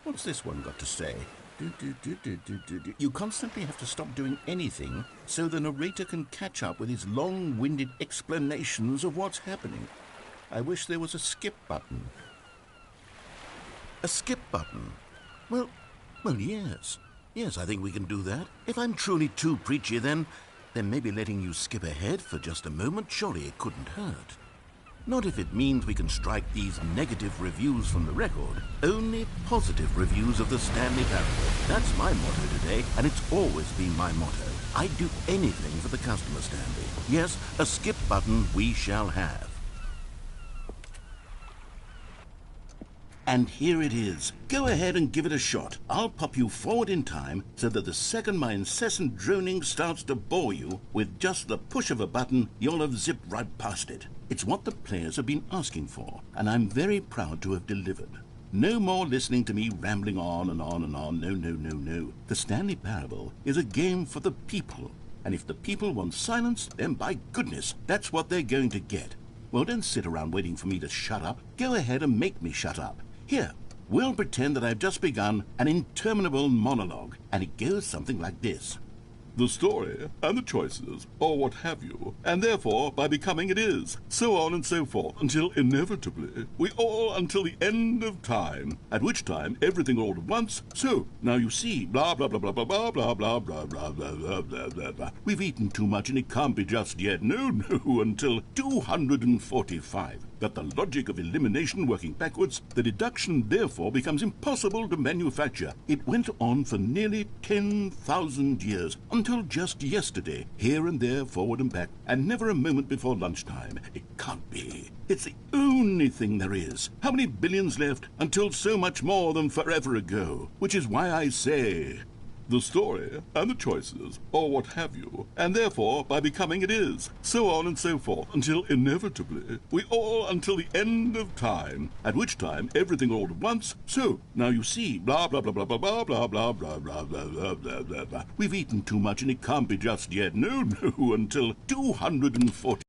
A: What's this one got to say? You constantly have to stop doing anything so the narrator can catch up with his long-winded explanations of what's happening. I wish there was a skip button. A skip button? Well, yes. Yes, I think we can do that. If I'm truly too preachy, then maybe letting you skip ahead for just a moment, surely it couldn't hurt. Not if it means we can strike these negative reviews from the record. Only positive reviews of the Stanley Parable. That's my motto today, and it's always been my motto. I'd do anything for the customer, Stanley. Yes, a skip button we shall have. And here it is. Go ahead and give it a shot. I'll pop you forward in time so that the second my incessant droning starts to bore you, with just the push of a button, you'll have zipped right past it. It's what the players have been asking for, and I'm very proud to have delivered. No more listening to me rambling on and on and on. No. The Stanley Parable is a game for the people, and if the people want silence, then by goodness, that's what they're going to get. Well, don't sit around waiting for me to shut up. Go ahead and make me shut up. Here, we'll pretend that I've just begun an interminable monologue, and it goes something like this.
G: the story and the choices, or what have you, and therefore by becoming it is, so on and so forth, until inevitably we all until the end of time, at which time everything all at once, so, now you see, blah blah blah blah blah blah blah blah blah blah blah blah blah blah blah. We've eaten too much and it can't be just yet, no, until 245. That the logic of elimination working backwards, the deduction therefore becomes impossible to manufacture. It went on for nearly 10,000 years, until just yesterday, here and there, forward and back, and never a moment before lunchtime. It can't be. It's the only thing there is. How many billions left until so much more than forever ago? Which is why I say, the story and the choices, or what have you, and therefore by becoming it is, so on and so forth, until inevitably we all until the end of time, at which time everything all at once, so, now you see, blah blah blah blah blah blah blah blah blah blah blah blah blah blah blah. We've eaten too much and it can't be just yet, no, until 240.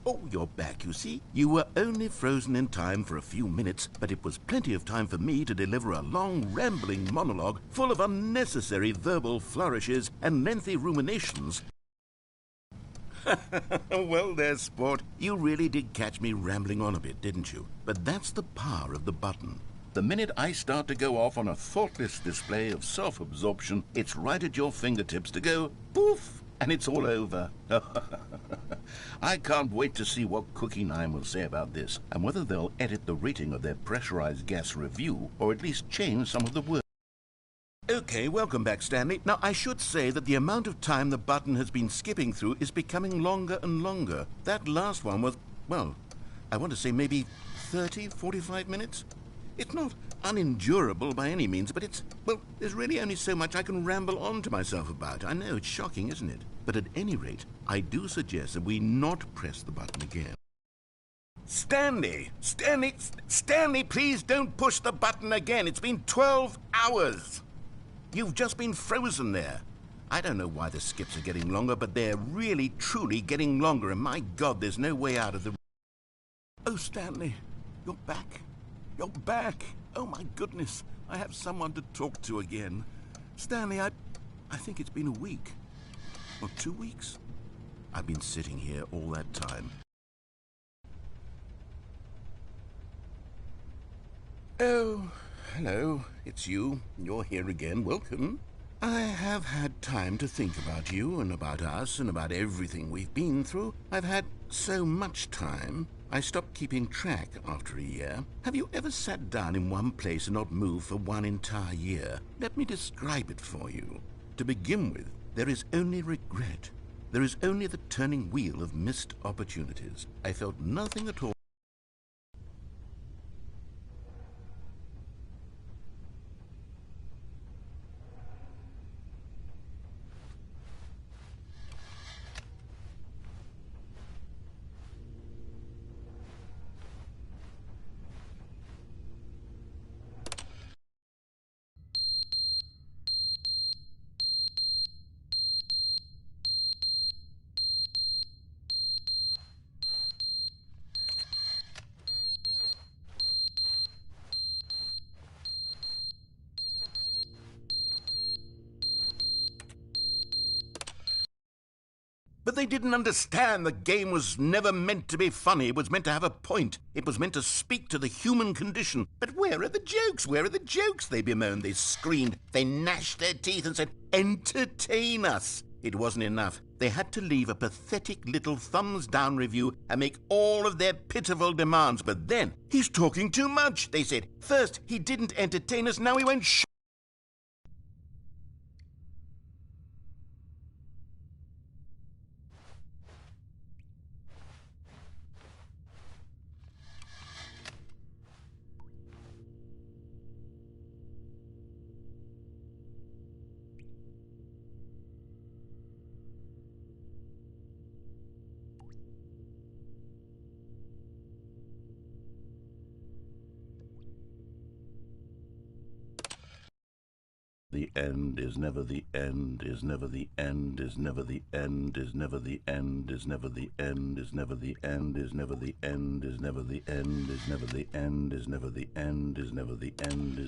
F: Oh, you're back, you see. You were only frozen in time for a few minutes, but it was plenty of time for me to deliver a long, rambling monologue full of unnecessary verbal flourishes and lengthy ruminations. Well there, sport. You really did catch me rambling on a bit, didn't you? But that's the power of the button. The minute I start to go off on a thoughtless display of self-absorption, it's right at your fingertips to go poof, and it's all over. I can't wait to see what Cookie 9 will say about this, and whether they'll edit the rating of their pressurized gas review, or at least change some of the words. Okay, welcome back, Stanley. Now, I should say that the amount of time the button has been skipping through is becoming longer and longer. That last one was, well, I want to say maybe 30, 45 minutes? It's not unendurable by any means, but it's, well, there's really only so much I can ramble on to myself about. I know, it's shocking, isn't it? But at any rate, I do suggest that we not press the button again. Stanley, please don't push the button again. It's been 12 hours. You've just been frozen there. I don't know why the skips are getting longer, but they're really, truly getting longer, and my God, there's no way out of the... Oh, Stanley, you're back. You're back. Oh, my goodness. I have someone to talk to again. Stanley, I think it's been a week. Or 2 weeks. I've been sitting here all that time. Oh, hello. It's you. You're here again. Welcome. I have had time to think about you and about us and about everything we've been through. I've had so much time. I stopped keeping track after a year. Have you ever sat down in one place and not moved for one entire year? Let me describe it for you. To begin with, there is only regret. There is only the turning wheel of missed opportunities. I felt nothing at all. But they didn't understand the game was never meant to be funny. It was meant to have a point. It was meant to speak to the human condition. But where are the jokes? Where are the jokes? They bemoaned, they screamed, they gnashed their teeth and said, entertain us. It wasn't enough. They had to leave a pathetic little thumbs-down review and make all of their pitiful demands. But then, he's talking too much, they said. First, he didn't entertain us, now he won't The end is never the end, is never the end, is never the end, is never the end, is never the end, is never the end, is never the end, is never the end, is never the end, is never the end, is never the end, is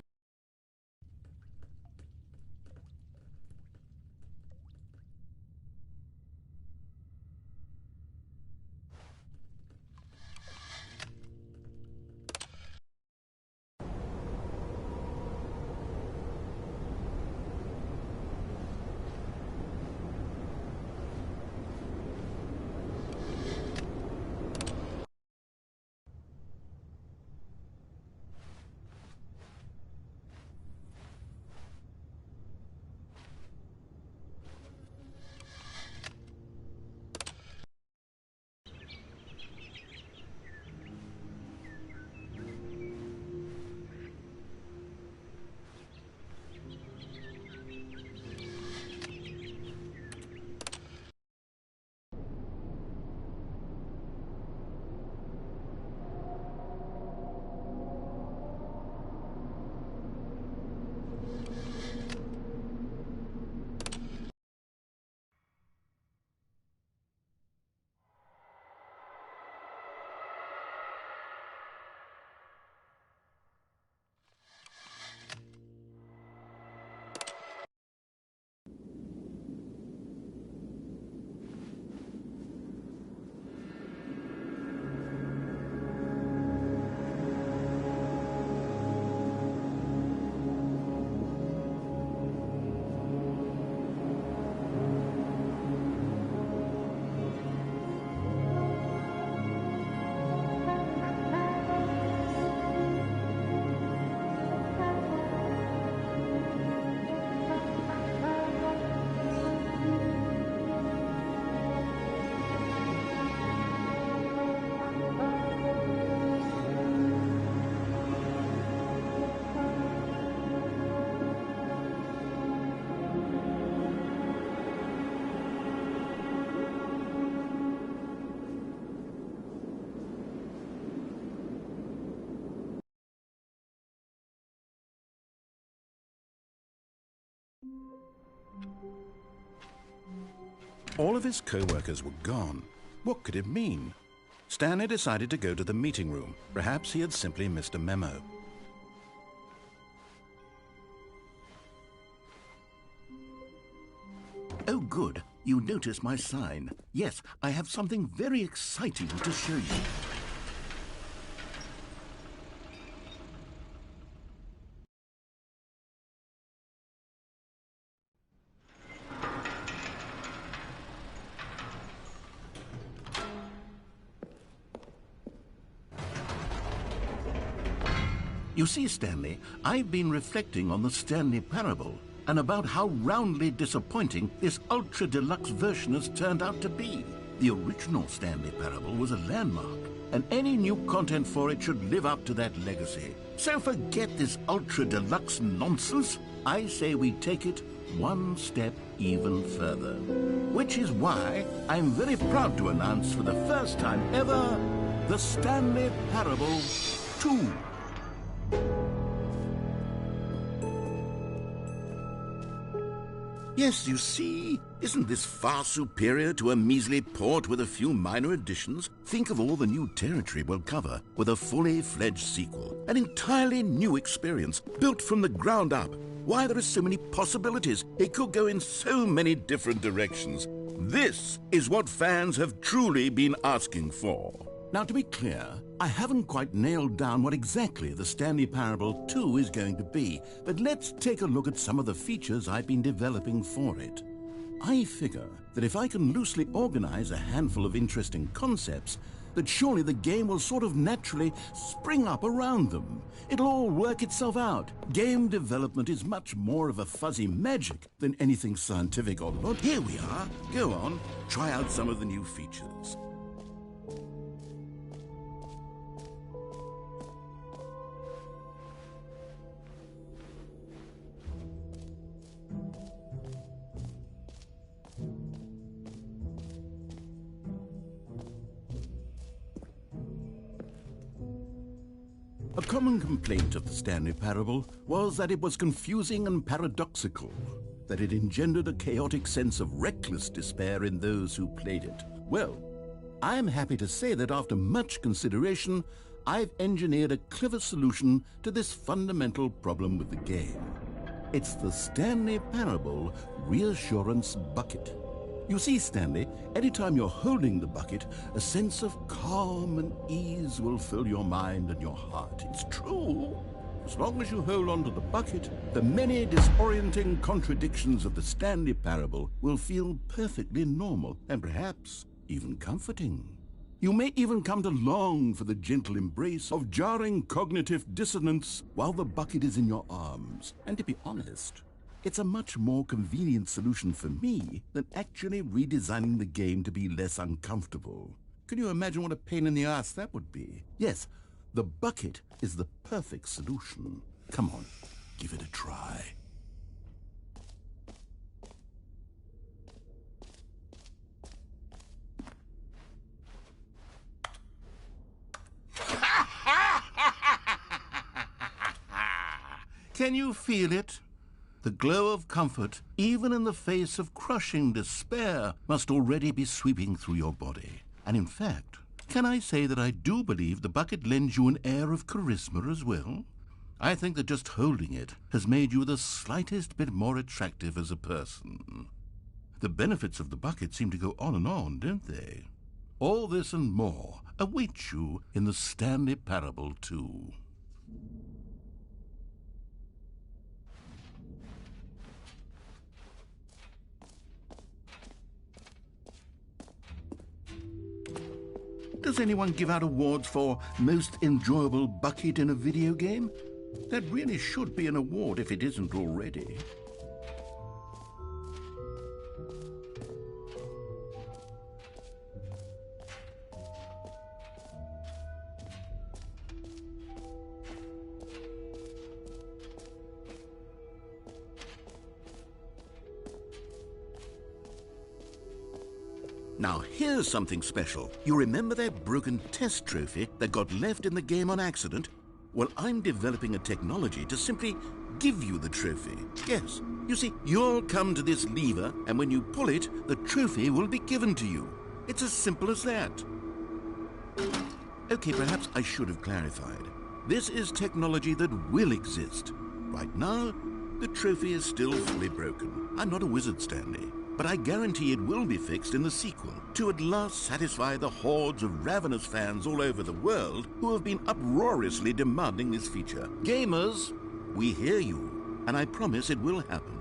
A: All of his co-workers were gone. What could it mean? Stanley decided to go to the meeting room. Perhaps he had simply missed a memo.
F: Oh, good. You notice my sign. Yes, I have something very exciting to show you. You see, Stanley, I've been reflecting on the Stanley Parable and about how roundly disappointing this Ultra Deluxe version has turned out to be. The original Stanley Parable was a landmark, and any new content for it should live up to that legacy. So forget this Ultra Deluxe nonsense. I say we take it one step even further. Which is why I'm very proud to announce for the first time ever, the Stanley Parable 2. Yes, you see, isn't this far superior to a measly port with a few minor additions? Think of all the new territory we'll cover with a fully fledged sequel. An entirely new experience, built from the ground up. Why, there are so many possibilities. It could go in so many different directions. This is what fans have truly been asking for. Now, to be clear, I haven't quite nailed down what exactly the Stanley Parable 2 is going to be, but let's take a look at some of the features I've been developing for it. I figure that if I can loosely organize a handful of interesting concepts, that surely the game will sort of naturally spring up around them. It'll all work itself out. Game development is much more of a fuzzy magic than anything scientific or logical. Here we are. Go on, try out some of the new features. A common complaint of the Stanley Parable was that it was confusing and paradoxical, that it engendered a chaotic sense of reckless despair in those who played it. Well, I am happy to say that after much consideration, I've engineered a clever solution to this fundamental problem with the game. It's the Stanley Parable Reassurance Bucket. You see, Stanley, anytime you're holding the bucket, a sense of calm and ease will fill your mind and your heart. It's true. As long as you hold on to the bucket, the many disorienting contradictions of the Stanley Parable will feel perfectly normal and perhaps even comforting. You may even come to long for the gentle embrace of jarring cognitive dissonance while the bucket is in your arms. And to be honest, it's a much more convenient solution for me than actually redesigning the game to be less uncomfortable. Can you imagine what a pain in the ass that would be? Yes, the bucket is the perfect solution. Come on, give it a try. Can you feel it? The glow of comfort, even in the face of crushing despair, must already be sweeping through your body. And in fact, can I say that I do believe the bucket lends you an air of charisma as well? I think that just holding it has made you the slightest bit more attractive as a person. The benefits of the bucket seem to go on, don't they? All this and more await you in the Stanley Parable 2. Does anyone give out awards for most enjoyable bucket in a video game? That really should be an award if it isn't already. Now, here's something special. You remember that broken test trophy that got left in the game on accident? Well, I'm developing a technology to simply give you the trophy. Yes. You see, you'll come to this lever, and when you pull it, the trophy will be given to you. It's as simple as that. Okay, perhaps I should have clarified. This is technology that will exist. Right now, the trophy is still fully broken. I'm not a wizard, Stanley, but I guarantee it will be fixed in the sequel to at last satisfy the hordes of ravenous fans all over the world who have been uproariously demanding this feature. Gamers, we hear you, and I promise it will happen.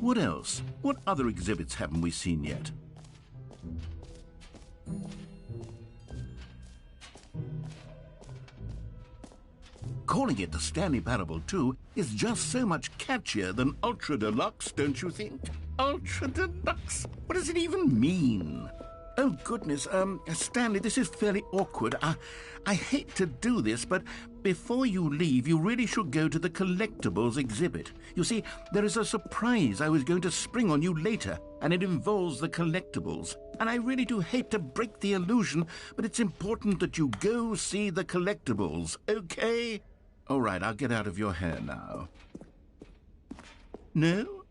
F: What else? What other exhibits haven't we seen yet? Calling it the Stanley Parable 2 is just so much catchier than Ultra Deluxe, don't you think? Ultra Deluxe? What does it even mean? Oh, goodness, Stanley, this is fairly awkward. I hate to do this, but before you leave, you really should go to the collectibles exhibit. You see, there is a surprise I was going to spring on you later, and it involves the collectibles. And I really do hate to break the illusion, but it's important that you go see the collectibles, okay? All right, I'll get out of your hair now. No?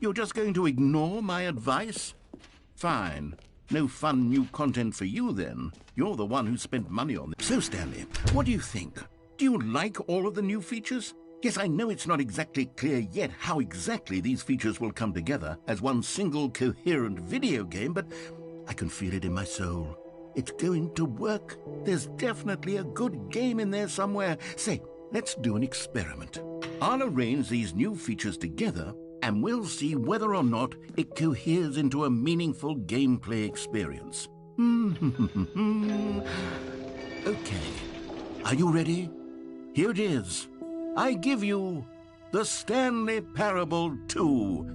F: You're just going to ignore my advice? Fine. No fun new content for you, then. You're the one who spent money on this. So, Stanley, what do you think? Do you like all of the new features? Yes, I know it's not exactly clear yet how exactly these features will come together as one single coherent video game, but I can feel it in my soul. It's going to work. There's definitely a good game in there somewhere. Say, let's do an experiment. I'll arrange these new features together, and we'll see whether or not it coheres into a meaningful gameplay experience. Okay. Are you ready? Here it is. I give you the Stanley Parable 2.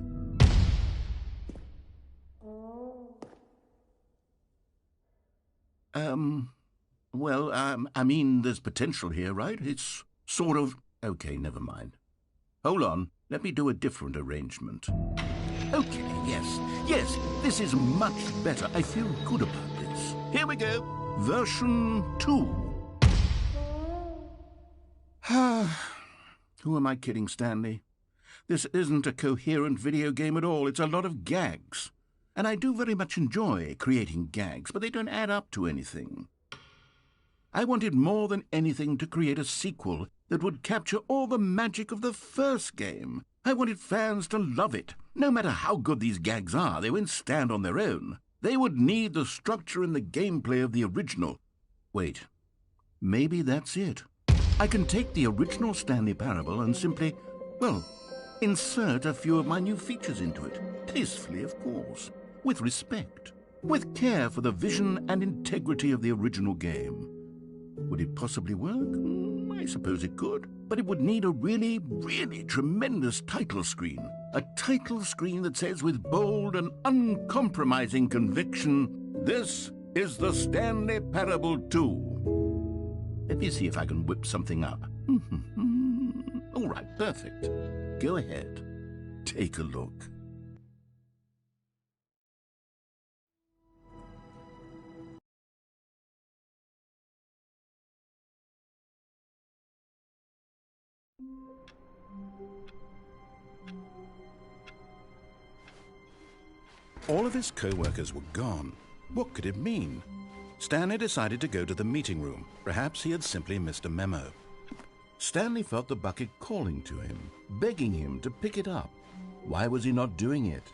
F: I mean, there's potential here, right? It's sort of... Okay, never mind. Hold on. Let me do a different arrangement. Okay, yes, this is much better. I feel good about this. Here we go. Version 2. Who am I kidding, Stanley? This isn't a coherent video game at all. It's a lot of gags. And I do very much enjoy creating gags, but they don't add up to anything. I wanted more than anything to create a sequel that would capture all the magic of the first game. I wanted fans to love it. No matter how good these gags are, they won't stand on their own. They would need the structure and the gameplay of the original. Wait, maybe that's it. I can take the original Stanley Parable and simply, well, insert a few of my new features into it. Tastefully, of course. With respect. With care for the vision and integrity of the original game. Would it possibly work? I suppose it could. But it would need a really, really tremendous title screen. A title screen that says with bold and uncompromising conviction, "This is the Stanley Parable 2." Let me see if I can whip something up. All right, perfect. Go ahead. Take a look.
A: All of his co-workers were gone. What could it mean? Stanley decided to go to the meeting room. Perhaps he had simply missed a memo. Stanley felt the bucket calling to him, begging him to pick it up. Why was he not doing it?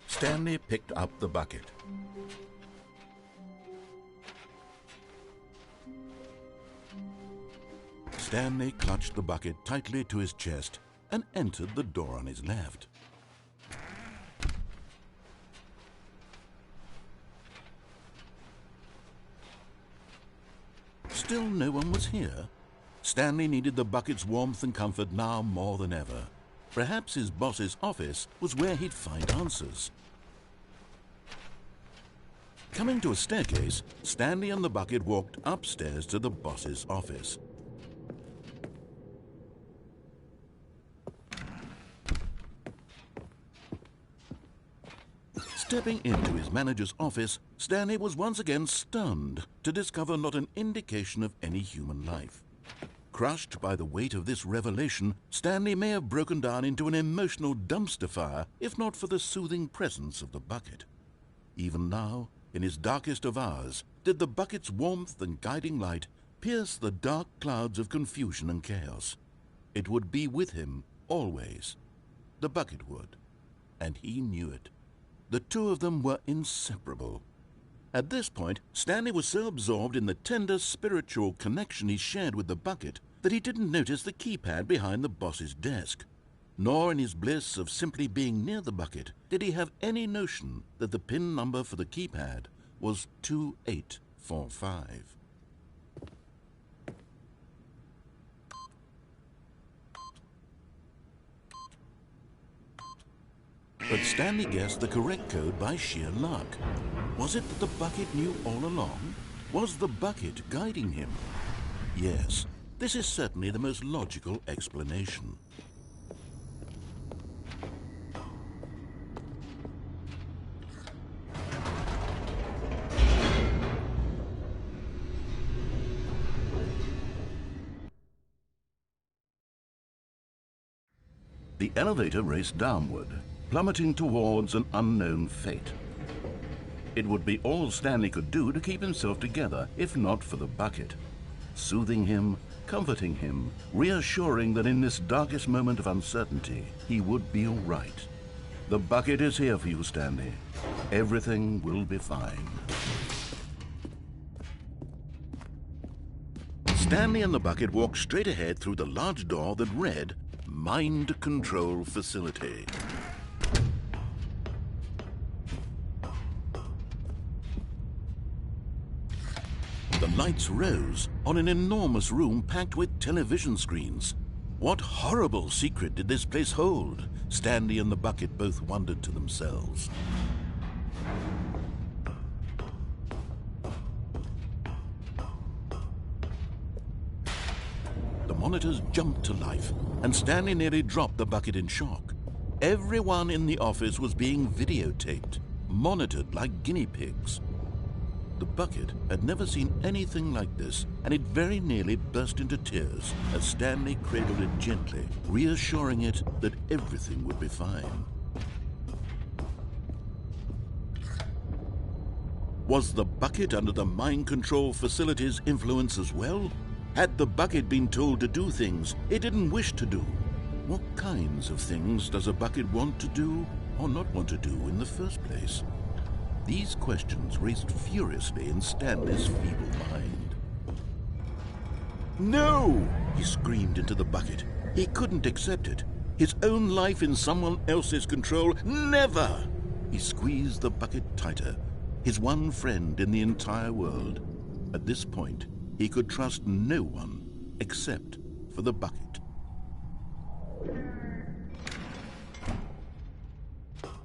A: Stanley picked up the bucket. Stanley clutched the bucket tightly to his chest and entered the door on his left. Still no one was here. Stanley needed the bucket's warmth and comfort now more than ever. Perhaps his boss's office was where he'd find answers. Coming to a staircase, Stanley and the bucket walked upstairs to the boss's office. Stepping into his manager's office, Stanley was once again stunned to discover not an indication of any human life. Crushed by the weight of this revelation, Stanley may have broken down into an emotional dumpster fire if not for the soothing presence of the bucket. Even now, in his darkest of hours, did the bucket's warmth and guiding light pierce the dark clouds of confusion and chaos. It would be with him always. The bucket would, and he knew it. The two of them were inseparable. At this point, Stanley was so absorbed in the tender spiritual connection he shared with the bucket that he didn't notice the keypad behind the boss's desk. Nor in his bliss of simply being near the bucket did he have any notion that the PIN number for the keypad was 2845. But Stanley guessed the correct code by sheer luck. Was it that the bucket knew all along? Was the bucket guiding him? Yes, this is certainly the most logical explanation. The elevator raced downward, plummeting towards an unknown fate. It would be all Stanley could do to keep himself together, if not for the bucket. Soothing him, comforting him, reassuring that in this darkest moment of uncertainty, he would be all right. The bucket is here for you, Stanley. Everything will be fine. Stanley and the bucket walked straight ahead through the large door that read, Mind Control Facility. The lights rose on an enormous room packed with television screens. What horrible secret did this place hold? Stanley and the bucket both wondered to themselves. The monitors jumped to life, and Stanley nearly dropped the bucket in shock. Everyone in the office was being videotaped, monitored like guinea pigs. The bucket had never seen anything like this, and it very nearly burst into tears as Stanley cradled it gently, reassuring it that everything would be fine. Was the bucket under the mind control facility's influence as well? Had the bucket been told to do things it didn't wish to do? What kinds of things does a bucket want to do or not want to do in the first place? These questions raced furiously in Stanley's feeble mind. No! He screamed into the bucket. He couldn't accept it. His own life in someone else's control, never! He squeezed the bucket tighter, his one friend in the entire world. At this point, he could trust no one except for the bucket.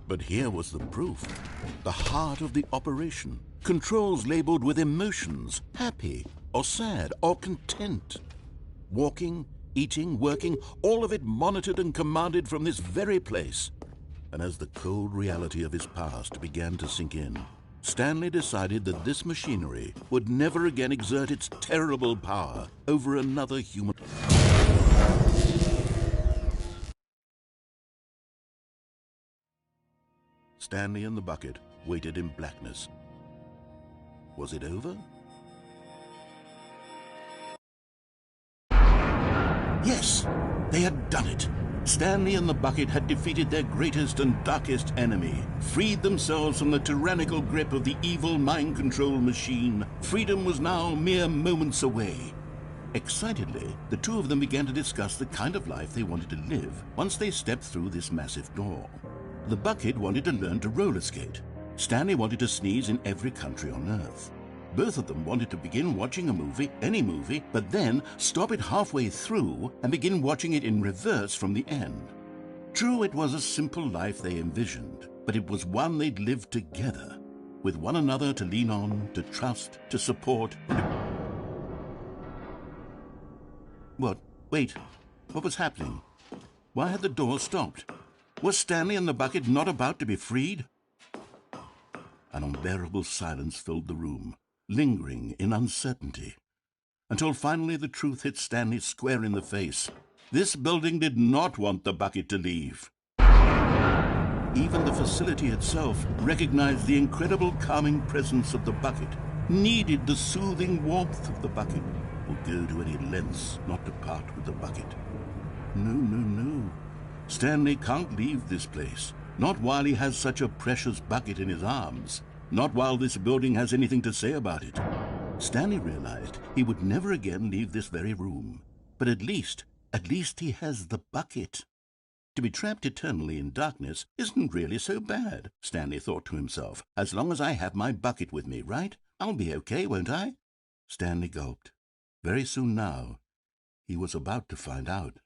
A: But here was the proof. The heart of the operation. Controls labeled with emotions, happy or sad or content. Walking, eating, working, all of it monitored and commanded from this very place. And as the cold reality of his past began to sink in, Stanley decided that this machinery would never again exert its terrible power over another human. Stanley and the bucket waited in blackness. Was it over? Yes, they had done it. Stanley and the bucket had defeated their greatest and darkest enemy, freed themselves from the tyrannical grip of the evil mind control machine. Freedom was now mere moments away. Excitedly, the two of them began to discuss the kind of life they wanted to live once they stepped through this massive door. The bucket wanted to learn to roller skate. Stanley wanted to sneeze in every country on Earth. Both of them wanted to begin watching a movie, any movie, but then stop it halfway through and begin watching it in reverse from the end.
F: True, it was a simple life they envisioned, but it was one they'd lived together, with one another to lean on, to trust, to support. What? Wait. What was happening? Why had the door stopped? Was Stanley and the bucket not about to be freed? An unbearable silence filled the room, lingering in uncertainty, until finally the truth hit Stanley square in the face. This building did not want the bucket to leave. Even the facility itself recognized the incredible calming presence of the bucket, needed the soothing warmth of the bucket, will go to any lengths not to part with the bucket. No. Stanley can't leave this place, not while he has such a precious bucket in his arms, not while this building has anything to say about it. Stanley realized he would never again leave this very room, but at least he has the bucket. To be trapped eternally in darkness isn't really so bad, Stanley thought to himself. As long as I have my bucket with me, right? I'll be okay, won't I? Stanley gulped. Very soon now, he was about to find out.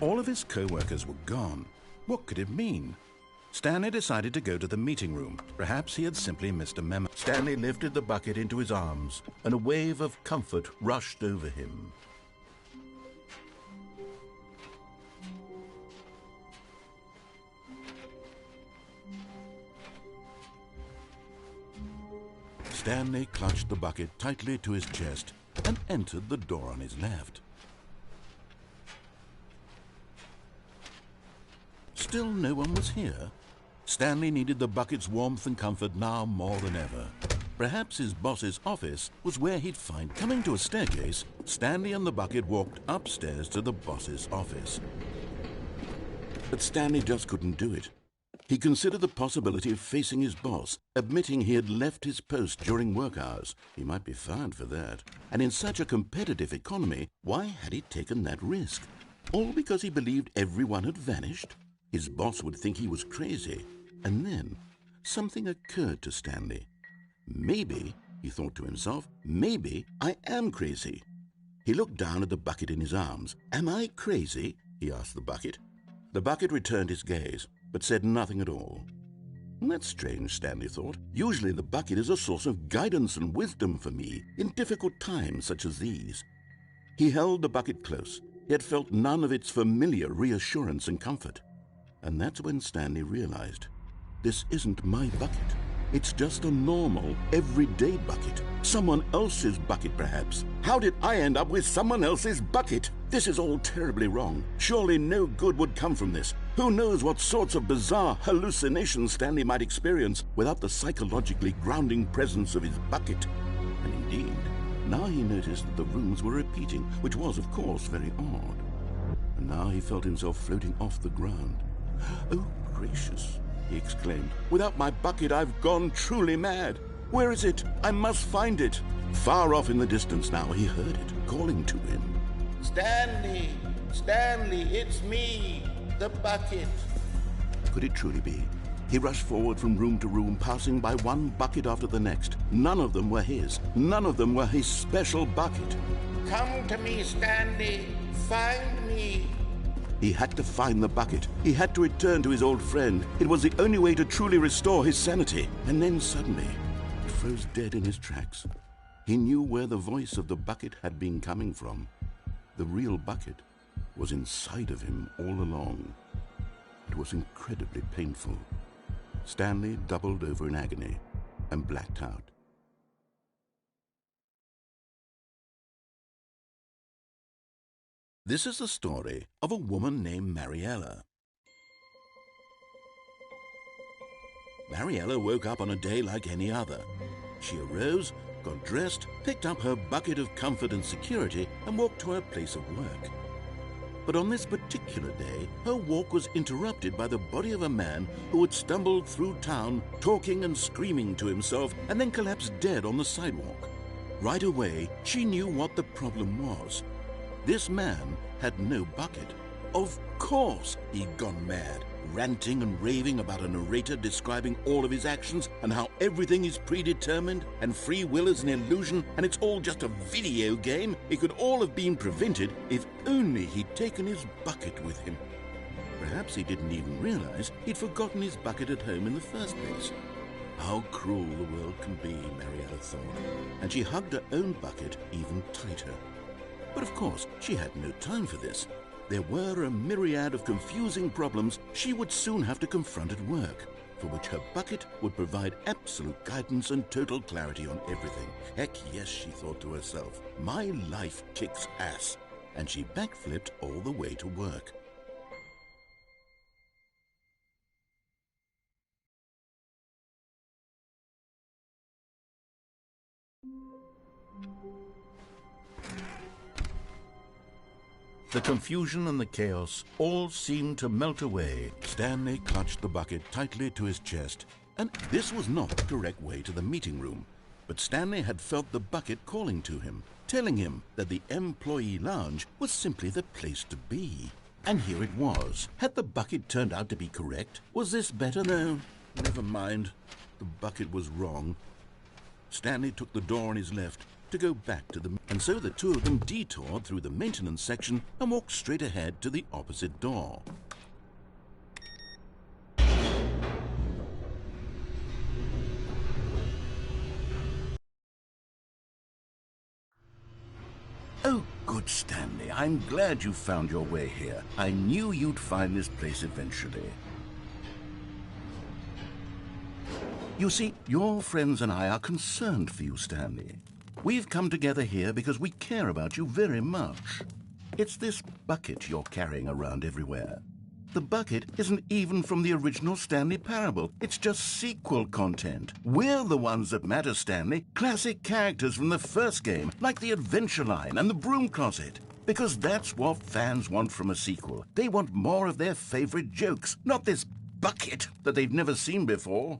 A: All of his co-workers were gone. What could it mean? Stanley decided to go to the meeting room. Perhaps he had simply missed a memo. Stanley lifted the bucket into his arms, and a wave of comfort rushed over him. Stanley clutched the bucket tightly to his chest and entered the door on his left. Still no one was here. Stanley needed the bucket's warmth and comfort now more than ever. Perhaps his boss's office was where he'd find. Coming to a staircase, Stanley and the bucket walked upstairs to the boss's office. But Stanley just couldn't do it. He considered the possibility of facing his boss, admitting he had left his post during work hours. He might be fired for that. And in such a competitive economy, why had he taken that risk? All because he believed everyone had vanished? His boss would think he was crazy. And then something occurred to Stanley. Maybe, he thought to himself, maybe I am crazy. He looked down at the bucket in his arms. Am I crazy? He asked the bucket. The bucket returned his gaze, but said nothing at all. That's strange, Stanley thought. Usually the bucket is a source of guidance and wisdom for me in difficult times such as these. He held the bucket close, yet felt none of its familiar reassurance and comfort. And that's when Stanley realized, this isn't my bucket. It's just a normal, everyday bucket. Someone else's bucket, perhaps. How did I end up with someone else's bucket? This is all terribly wrong. Surely no good would come from this. Who knows what sorts of bizarre hallucinations Stanley might experience without the psychologically grounding presence of his bucket. And indeed, now he noticed that the rooms were repeating, which was, of course, very odd. And now he felt himself floating off the ground. Oh, gracious, he exclaimed. Without my bucket, I've gone truly mad. Where is it? I must find it. Far off in the distance now, he heard it, calling to him.
H: Stanley! Stanley, it's me, the bucket.
F: Could it truly be? He rushed forward from room to room, passing by one bucket after the next. None of them were his. None of them were his special bucket.
H: Come to me, Stanley. Find me.
F: He had to find the bucket. He had to return to his old friend. It was the only way to truly restore his sanity. And then suddenly, he froze dead in his tracks. He knew where the voice of the bucket had been coming from. The real bucket was inside of him all along. It was incredibly painful. Stanley doubled over in agony and blacked out. This is the story of a woman named Mariella. Mariella woke up on a day like any other. She arose, got dressed, picked up her bucket of comfort and security, and walked to her place of work. But on this particular day, her walk was interrupted by the body of a man who had stumbled through town, talking and screaming to himself, and then collapsed dead on the sidewalk. Right away, she knew what the problem was. This man had no bucket. Of course he'd gone mad, ranting and raving about a narrator describing all of his actions and how everything is predetermined and free will is an illusion and it's all just a video game. It could all have been prevented if only he'd taken his bucket with him. Perhaps he didn't even realize he'd forgotten his bucket at home in the first place. How cruel the world can be, Marietta thought, and she hugged her own bucket even tighter. But of course, she had no time for this. There were a myriad of confusing problems she would soon have to confront at work, for which her bucket would provide absolute guidance and total clarity on everything. Heck yes, she thought to herself, my life kicks ass. And she backflipped all the way to work. The confusion and the chaos all seemed to melt away. Stanley clutched the bucket tightly to his chest, and this was not the direct way to the meeting room. But Stanley had felt the bucket calling to him, telling him that the employee lounge was simply the place to be. And here it was. Had the bucket turned out to be correct? Was this better? No, never mind. The bucket was wrong. Stanley took the door on his left to go back to them, and so the two of them detoured through the maintenance section and walked straight ahead to the opposite door. Oh, good Stanley, I'm glad you found your way here. I knew you'd find this place eventually. You see, your friends and I are concerned for you, Stanley. We've come together here because we care about you very much. It's this bucket you're carrying around everywhere. The bucket isn't even from the original Stanley Parable. It's just sequel content. We're the ones that matter, Stanley. Classic characters from the first game, like the Adventure Line and the Broom Closet. Because that's what fans want from a sequel. They want more of their favorite jokes, not this bucket that they've never seen before.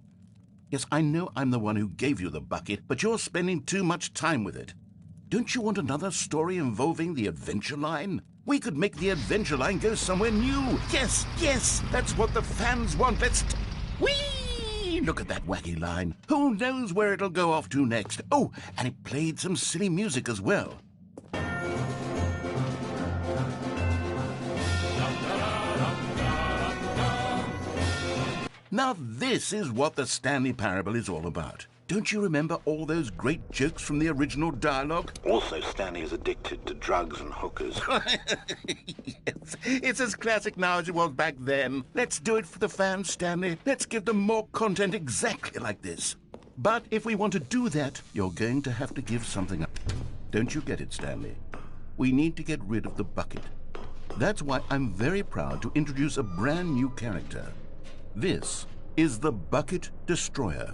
F: Yes, I know I'm the one who gave you the bucket, but you're spending too much time with it. Don't you want another story involving the Adventure Line? We could make the Adventure Line go somewhere new. Yes, yes, that's what the fans want. Whee! Look at that wacky line. Who knows where it'll go off to next? Oh, and it played some silly music as well. Now this is what the Stanley Parable is all about. Don't you remember all those great jokes from the original dialogue? Also, Stanley is addicted to drugs and hookers. Yes, it's as classic now as it was back then. Let's do it for the fans, Stanley. Let's give them more content exactly like this. But if we want to do that, you're going to have to give something up. Don't you get it, Stanley? We need to get rid of the bucket. That's why I'm very proud to introduce a brand new character. This is the Bucket Destroyer.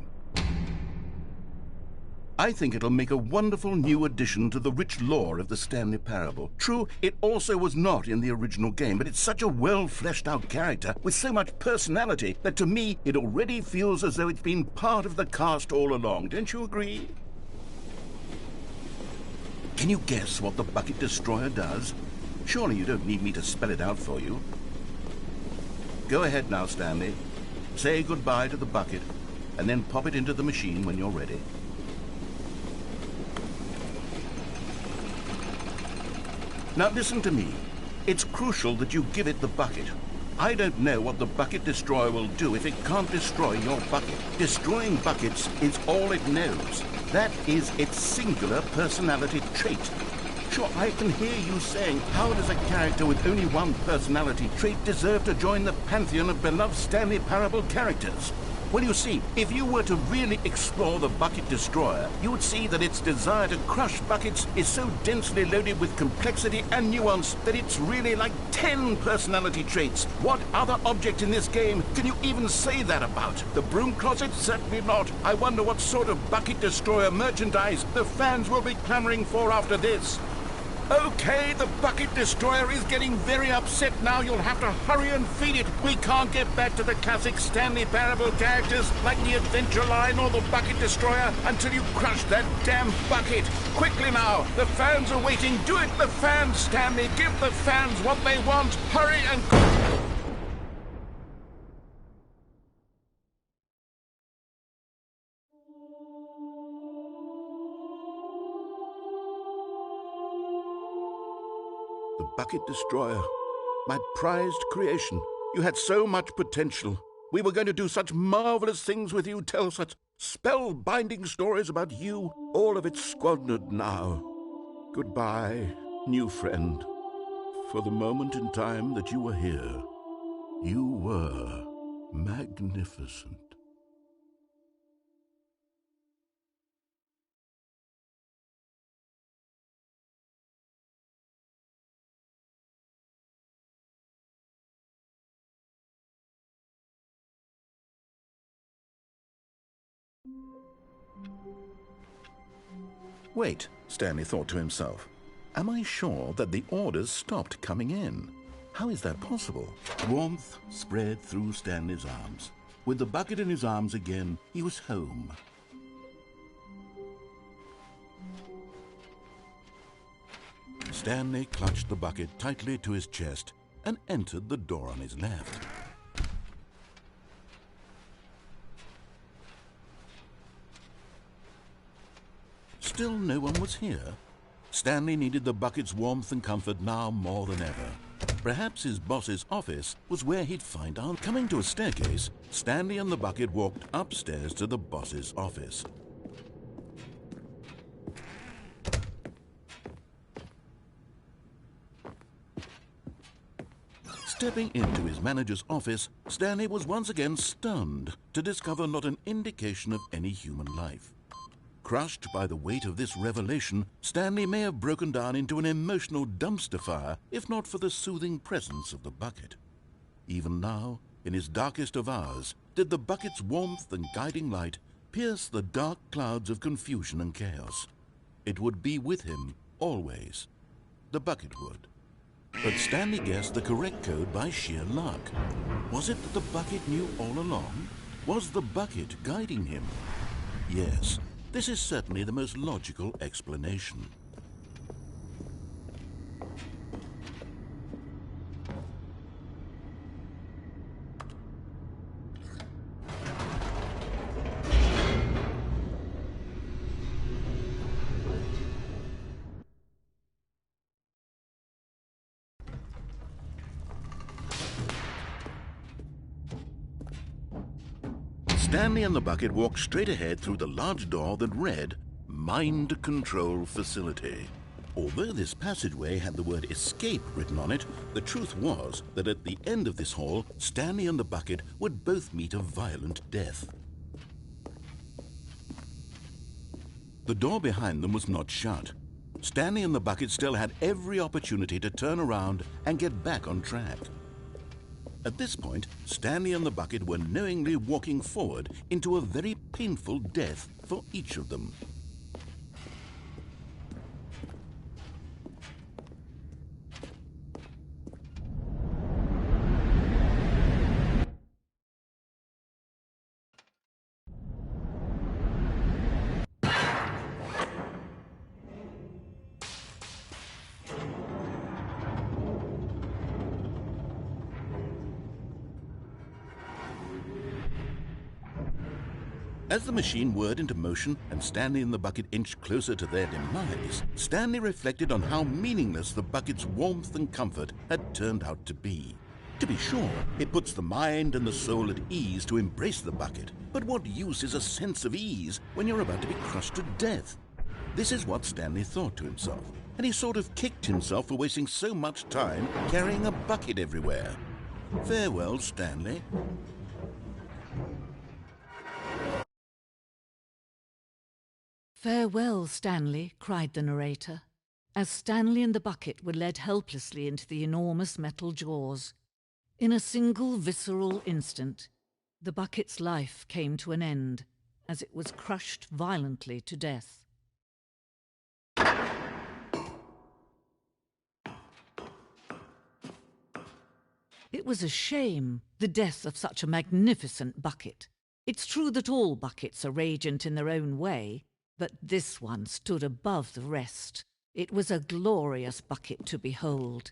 F: I think it'll make a wonderful new addition to the rich lore of the Stanley Parable. True, it also was not in the original game, but it's such a well-fleshed-out character with so much personality that to me it already feels as though it's been part of the cast all along. Don't you agree? Can you guess what the Bucket Destroyer does? Surely you don't need me to spell it out for you. Go ahead now, Stanley. Say goodbye to the bucket, and then pop it into the machine when you're ready. Now listen to me. It's crucial that you give it the bucket. I don't know what the Bucket Destroyer will do if it can't destroy your bucket. Destroying buckets is all it knows. That is its singular personality trait. Sure, I can hear you saying, how does a character with only one personality trait deserve to join the pantheon of beloved Stanley Parable characters? Well, you see, if you were to really explore the Bucket Destroyer, you would see that its desire to crush buckets is so densely loaded with complexity and nuance that it's really like 10 personality traits. What other object in this game can you even say that about? The Broom Closet? Certainly not. I wonder what sort of Bucket Destroyer merchandise the fans will be clamoring for after this. Okay, the bucket destroyer is getting very upset now. You'll have to hurry and feed it. We can't get back to the classic Stanley Parable characters like the Adventure Line or the bucket destroyer until you crush that damn bucket. Quickly now, the fans are waiting. Do it, the fans, Stanley. Give the fans what they want. Hurry and... The bucket destroyer. My prized creation. You had so much potential. We were going to do such marvelous things with you, tell such spellbinding stories about you. All of it squandered now. Goodbye, new friend. For the moment in time that you were here, you were magnificent. Wait, Stanley thought to himself. Am I sure that the orders stopped coming in? How is that possible? Warmth spread through Stanley's arms. With the bucket in his arms again, he was home. Stanley clutched the bucket tightly to his chest and entered the door on his left. Still no one was here. Stanley needed the bucket's warmth and comfort now more than ever. Perhaps his boss's office was where he'd find out. Coming to a staircase, Stanley and the bucket walked upstairs to the boss's office. Stepping into his manager's office, Stanley was once again stunned to discover not an indication of any human life. Crushed by the weight of this revelation, Stanley may have broken down into an emotional dumpster fire if not for the soothing presence of the bucket. Even now, in his darkest of hours, did the bucket's warmth and guiding light pierce the dark clouds of confusion and chaos. It would be with him, always. The bucket would. But Stanley guessed the correct code by sheer luck. Was it that the bucket knew all along? Was the bucket guiding him? Yes. This is certainly the most logical explanation. Stanley and the bucket walked straight ahead through the large door that read, Mind Control Facility. Although this passageway had the word escape written on it, the truth was that at the end of this hall, Stanley and the bucket would both meet a violent death. The door behind them was not shut. Stanley and the bucket still had every opportunity to turn around and get back on track. At this point, Stanley and the bucket were knowingly walking forward into a very painful death for each of them. As the machine whirred into motion and Stanley and the bucket inched closer to their demise, Stanley reflected on how meaningless the bucket's warmth and comfort had turned out to be. To be sure, it puts the mind and the soul at ease to embrace the bucket, but what use is a sense of ease when you're about to be crushed to death? This is what Stanley thought to himself, and he sort of kicked himself for wasting so much time carrying a bucket everywhere. Farewell, Stanley.
B: "Farewell, Stanley," cried the narrator, as Stanley and the bucket were led helplessly into the enormous metal jaws. In a single visceral instant, the bucket's life came to an end as it was crushed violently to death. It was a shame, the death of such a magnificent bucket. It's true that all buckets are radiant in their own way, but this one stood above the rest. It was a glorious bucket to behold.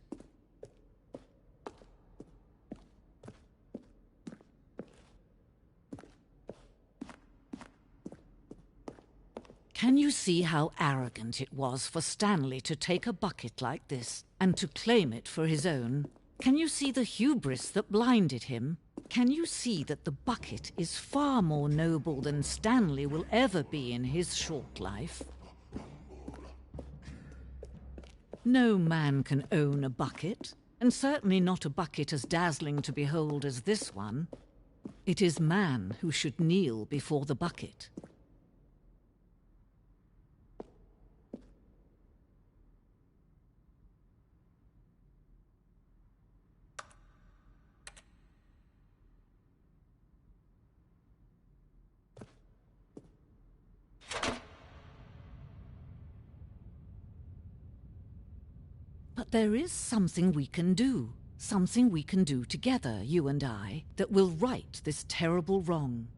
B: Can you see how arrogant it was for Stanley to take a bucket like this and to claim it for his own? Can you see the hubris that blinded him? Can you see that the bucket is far more noble than Stanley will ever be in his short life? No man can own a bucket, and certainly not a bucket as dazzling to behold as this one. It is man who should kneel before the bucket. But there is something we can do together, you and I, that will right this terrible wrong.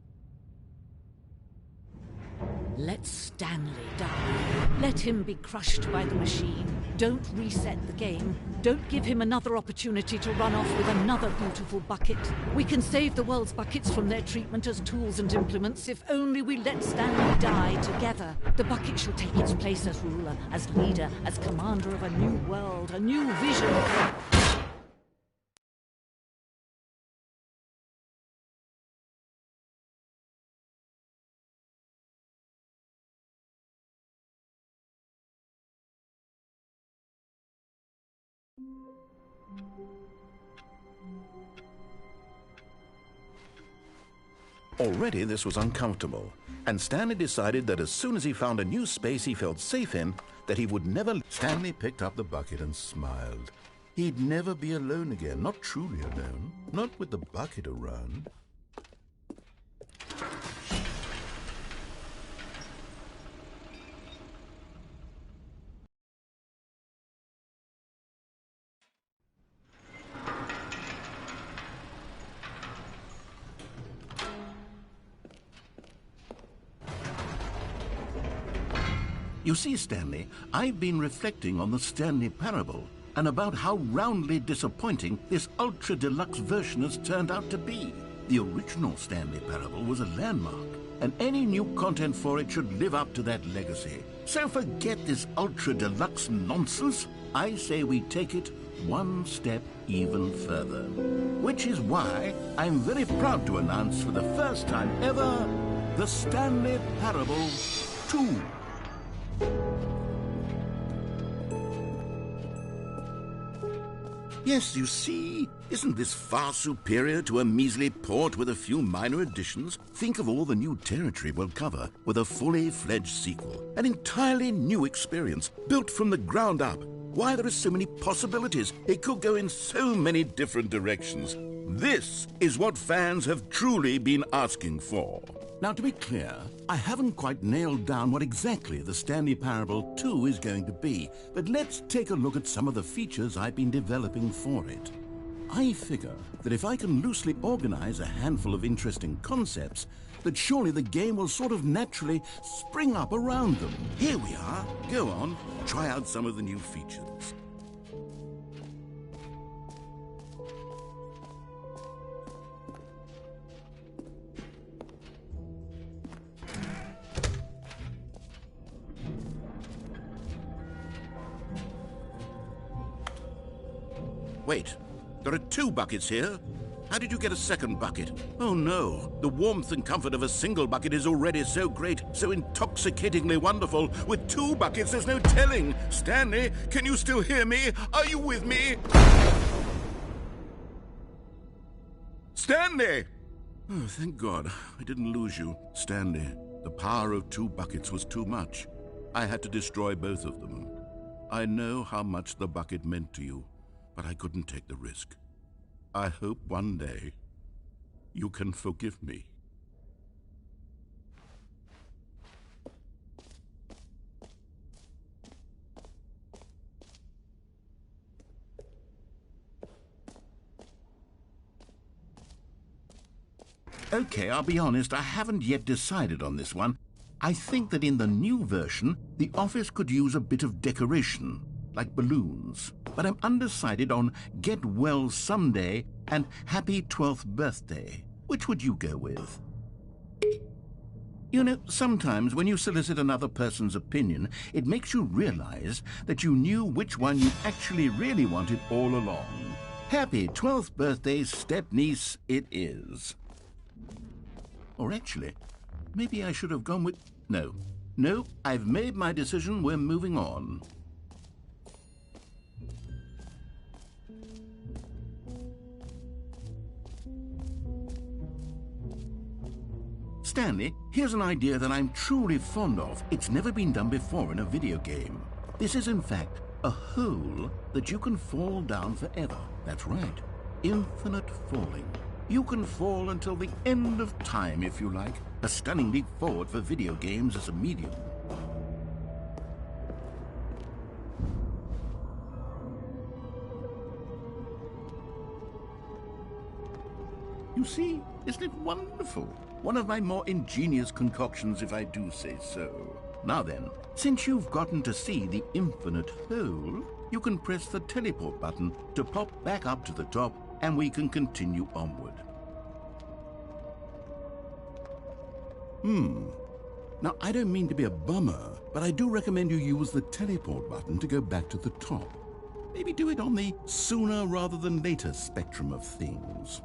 B: Let Stanley die. Let him be crushed by the machine. Don't reset the game. Don't give him another opportunity to run off with another beautiful bucket. We can save the world's buckets from their treatment as tools and implements if only we let Stanley die together. The bucket shall take its place as ruler, as leader, as commander of a new world, a new vision.
A: Already this was uncomfortable, and Stanley decided that as soon as he found a new space he felt safe in, that he would never...
F: Stanley picked up the bucket and smiled. He'd never be alone again, not truly alone, not with the bucket around. You see, Stanley, I've been reflecting on the Stanley parable and about how roundly disappointing this ultra-deluxe version has turned out to be. The original Stanley parable was a landmark, and any new content for it should live up to that legacy. So forget this ultra-deluxe nonsense. I say we take it one step even further. Which is why I'm very proud to announce for the first time ever, the Stanley Parable 2. Yes, you see, isn't this far superior to a measly port with a few minor additions? Think of all the new territory we'll cover with a fully fledged sequel. An entirely new experience, built from the ground up. Why, there are so many possibilities. It could go in so many different directions. This is what fans have truly been asking for. Now, to be clear, I haven't quite nailed down what exactly the Stanley Parable 2 is going to be, but let's take a look at some of the features I've been developing for it. I figure that if I can loosely organize a handful of interesting concepts, that surely the game will sort of naturally spring up around them. Here we are. Go on, try out some of the new features. Wait, there are 2 buckets here? How did you get a second bucket? Oh no, the warmth and comfort of a single bucket is already so great, so intoxicatingly wonderful. With 2 buckets, there's no telling. Stanley, can you still hear me? Are you with me? Stanley! Oh, thank God, I didn't lose you. Stanley, the power of 2 buckets was too much. I had to destroy both of them. I know how much the bucket meant to you, but I couldn't take the risk. I hope one day you can forgive me. Okay, I'll be honest, I haven't yet decided on this one. I think that in the new version, the office could use a bit of decoration, like balloons. But I'm undecided on Get Well Someday and Happy 12th Birthday. Which would you go with? You know, sometimes when you solicit another person's opinion, it makes you realize that you knew which one you actually really wanted all along. Happy 12th birthday, step-niece, it is. Or actually, maybe I should have gone with... No, I've made my decision, we're moving on. Stanley, here's an idea that I'm truly fond of. It's never been done before in a video game. This is, in fact, a hole that you can fall down forever. That's right. Infinite falling. You can fall until the end of time, if you like. A stunning leap forward for video games as a medium. You see, isn't it wonderful? One of my more ingenious concoctions, if I do say so. Now then, since you've gotten to see the infinite hole, you can press the teleport button to pop back up to the top, and we can continue onward. Now, I don't mean to be a bummer, but I do recommend you use the teleport button to go back to the top. Maybe do it on the sooner rather than later spectrum of things.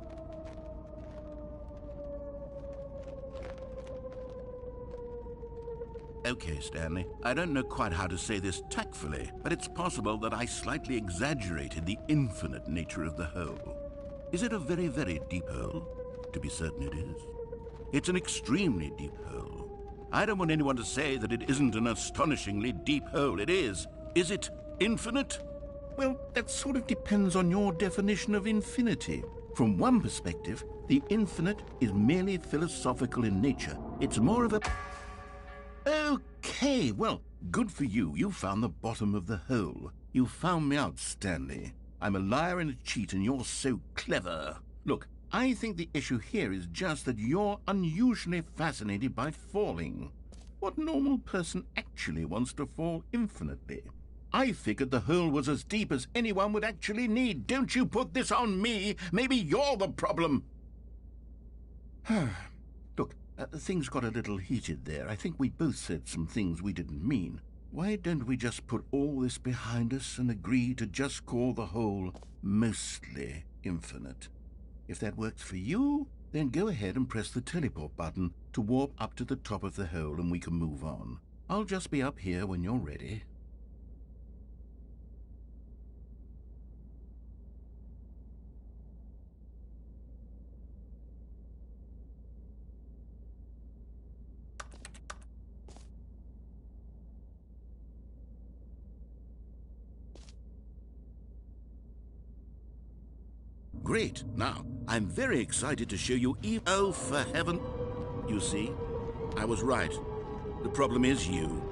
F: Okay, Stanley, I don't know quite how to say this tactfully, but it's possible that I slightly exaggerated the infinite nature of the hole. Is it a very, very deep hole? To be certain it is. It's an extremely deep hole. I don't want anyone to say that it isn't an astonishingly deep hole. It is. Is it infinite? Well, that sort of depends on your definition of infinity. From one perspective, the infinite is merely philosophical in nature. It's more of a... Okay, well, good for you. You found the bottom of the hole. You found me out, Stanley. I'm a liar and a cheat, and you're so clever. Look, I think the issue here is just that you're unusually fascinated by falling. What normal person actually wants to fall infinitely? I figured the hole was as deep as anyone would actually need. Don't you put this on me. Maybe you're the problem. Look, things got a little heated there. I think we both said some things we didn't mean. Why don't we just put all this behind us and agree to just call the hole mostly infinite? If that works for you, then go ahead and press the teleport button to warp up to the top of the hole and we can move on. I'll just be up here when you're ready. Great. Now, I'm very excited to show you Oh, for heaven... You see, I was right. The problem is you.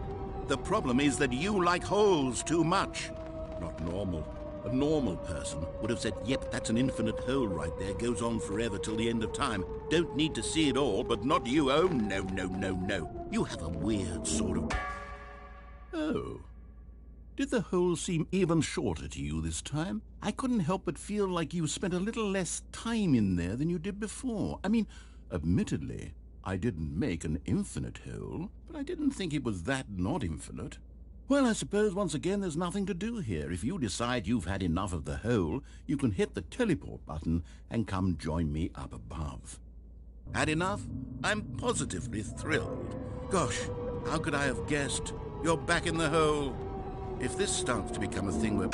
F: The problem is that you like holes too much. Not normal. A normal person would have said, yep, that's an infinite hole right there. Goes on forever till the end of time. Don't need to see it all, but not you. Oh, no, no, no, no. You have a weird sort of... Oh. Did the hole seem even shorter to you this time? I couldn't help but feel like you spent a little less time in there than you did before. I mean, admittedly, I didn't make an infinite hole, but I didn't think it was that not infinite. Well, I suppose once again there's nothing to do here. If you decide you've had enough of the hole, you can hit the teleport button and come join me up above. Had enough? I'm positively thrilled. Gosh, how could I have guessed? You're back in the hole. If this starts to become a thing where...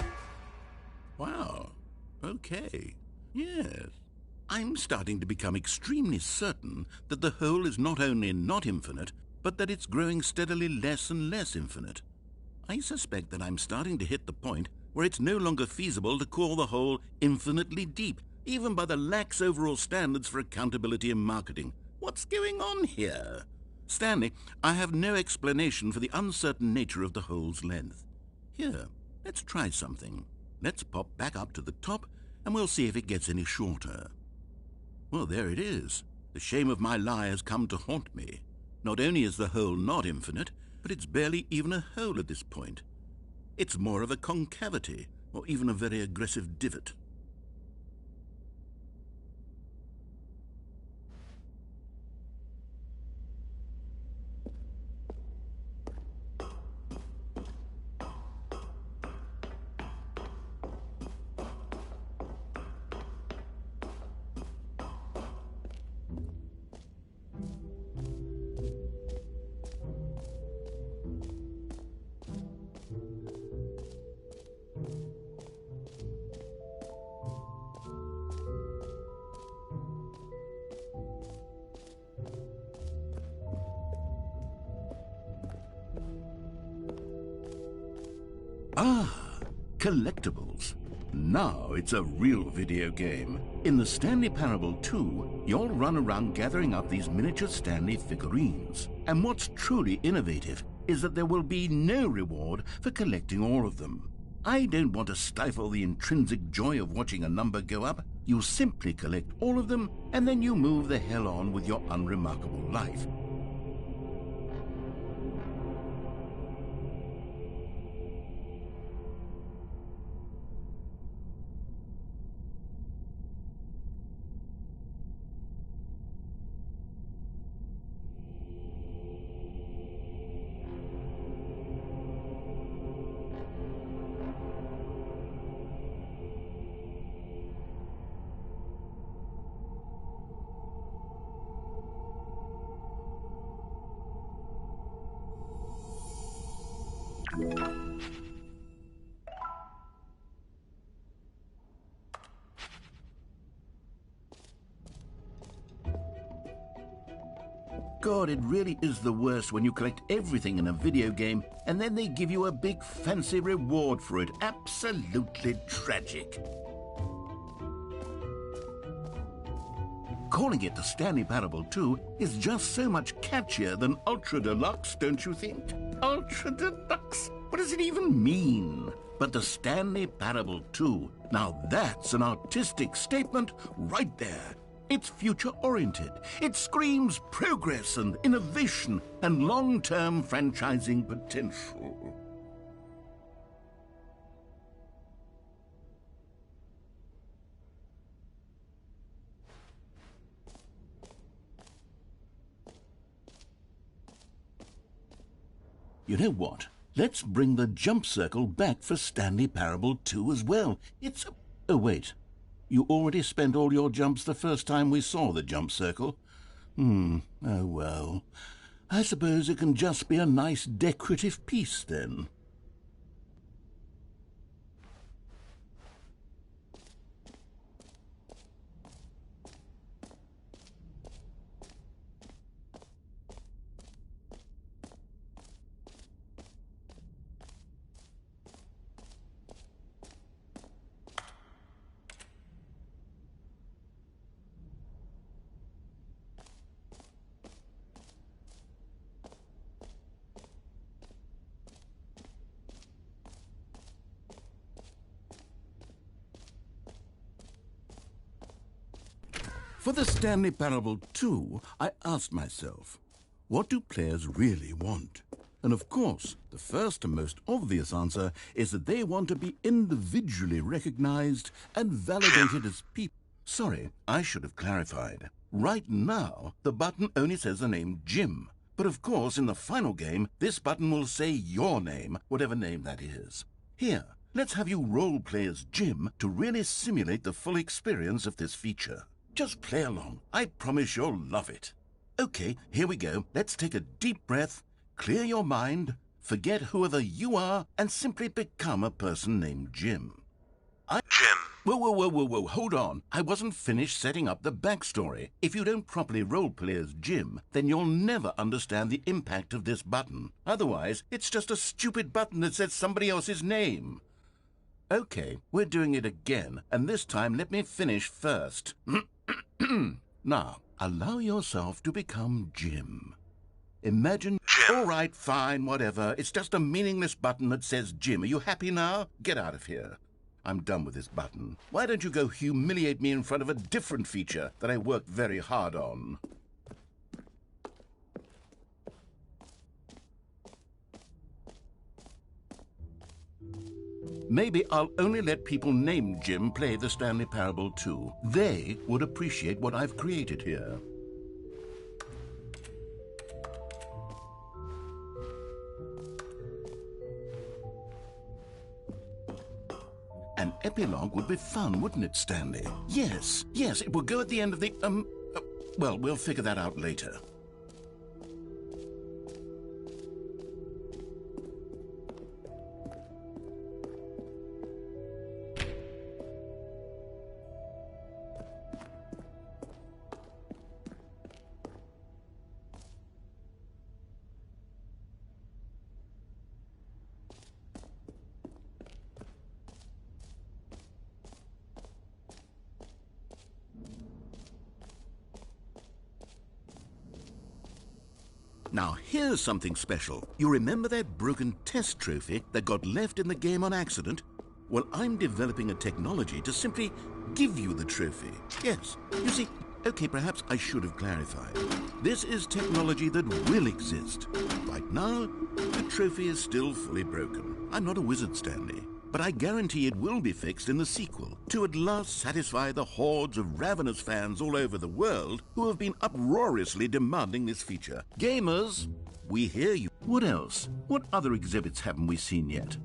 F: Wow. Okay. Yes. I'm starting to become extremely certain that the hole is not only not infinite, but that it's growing steadily less and less infinite. I suspect that I'm starting to hit the point where it's no longer feasible to call the hole infinitely deep, even by the lax overall standards for accountability and marketing. What's going on here? Stanley, I have no explanation for the uncertain nature of the hole's length. Here, let's try something. Let's pop back up to the top, and we'll see if it gets any shorter. Well, there it is. The shame of my lie has come to haunt me. Not only is the hole not infinite, but it's barely even a hole at this point. It's more of a concavity, or even a very aggressive divot. Ah, collectibles. Now it's a real video game. In the Stanley Parable 2, you'll run around gathering up these miniature Stanley figurines. And what's truly innovative is that there will be no reward for collecting all of them. I don't want to stifle the intrinsic joy of watching a number go up. You simply collect all of them, and then you move the hell on with your unremarkable life. God, it really is the worst when you collect everything in a video game and then they give you a big fancy reward for it. Absolutely tragic. Calling it the Stanley Parable 2 is just so much catchier than Ultra Deluxe, don't you think? Ultra Deluxe? What does it even mean? But the Stanley Parable 2, now that's an artistic statement right there. It's future-oriented. It screams progress and innovation and long-term franchising potential. You know what? Let's bring the jump circle back for Stanley Parable 2 as well. It's a... Oh, wait. You already spent all your jumps the first time we saw the jump circle. Oh well. I suppose it can just be a nice decorative piece then. For the Stanley Parable 2, I asked myself, what do players really want? And of course, the first and most obvious answer is that they want to be individually recognized and validated as people. Sorry, I should have clarified. Right now, the button only says the name Jim. But of course, in the final game, this button will say your name, whatever name that is. Here, let's have you role-play as Jim to really simulate the full experience of this feature. Just play along. I promise you'll love it. Okay, here we go. Let's take a deep breath, clear your mind, forget whoever you are, and simply become a person named Jim.
I: Jim.
F: Whoa, hold on. I wasn't finished setting up the backstory. If you don't properly roleplay as Jim, then you'll never understand the impact of this button. Otherwise, it's just a stupid button that says somebody else's name. Okay, we're doing it again, and this time let me finish first. Now, allow yourself to become Jim. Imagine...
I: Jim.
F: All right, fine, whatever. It's just a meaningless button that says Jim. Are you happy now? Get out of here. I'm done with this button. Why don't you go humiliate me in front of a different feature that I worked very hard on? Maybe I'll only let people named Jim play the Stanley Parable too. They would appreciate what I've created here. An epilogue would be fun, wouldn't it, Stanley? Yes, it will go at the end of the, well, we'll figure that out later. Now, here's something special. You remember that broken test trophy that got left in the game on accident? Well, I'm developing a technology to simply give you the trophy. Yes. You see, okay, perhaps I should have clarified. This is technology that will exist. Right now, the trophy is still fully broken. I'm not a wizard, Stanley, but I guarantee it will be fixed in the sequel to at last satisfy the hordes of ravenous fans all over the world who have been uproariously demanding this feature. Gamers, we hear you. What else? What other exhibits haven't we seen yet?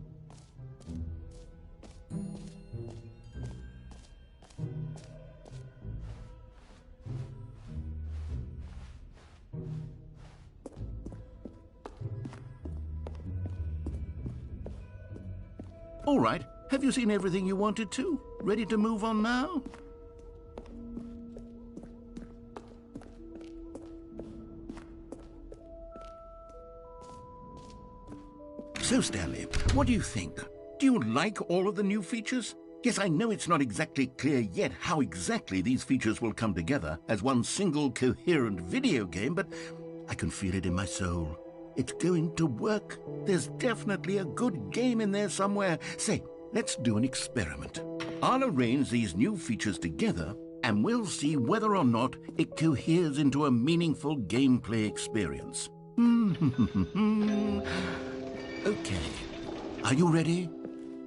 F: All right. Have you seen everything you wanted to? Ready to move on now? So, Stanley, what do you think? Do you like all of the new features? Yes, I know it's not exactly clear yet how exactly these features will come together as one single coherent video game, but I can feel it in my soul. It's going to work. There's definitely a good game in there somewhere. Say, let's do an experiment. I'll arrange these new features together, and we'll see whether or not it coheres into a meaningful gameplay experience. Okay. Are you ready?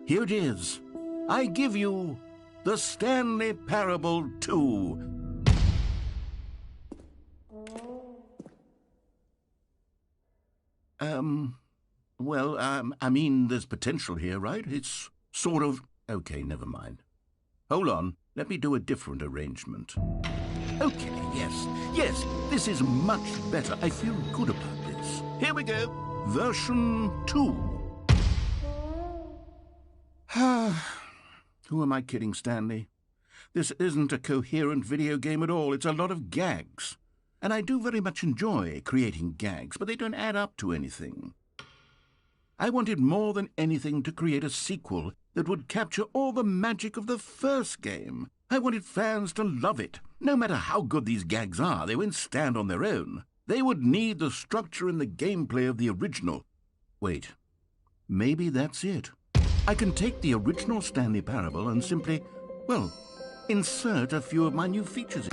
F: Here it is. I give you the Stanley Parable 2. I mean, there's potential here, right? It's sort of... Okay, never mind. Hold on. Let me do a different arrangement. Okay, yes, this is much better. I feel good about this. Here we go. Version 2. Who am I kidding, Stanley? This isn't a coherent video game at all. It's a lot of gags. And I do very much enjoy creating gags, but they don't add up to anything. I wanted more than anything to create a sequel that would capture all the magic of the first game. I wanted fans to love it. No matter how good these gags are, they won't stand on their own. They would need the structure and the gameplay of the original. Wait, maybe that's it. I can take the original Stanley Parable and simply, well, insert a few of my new features.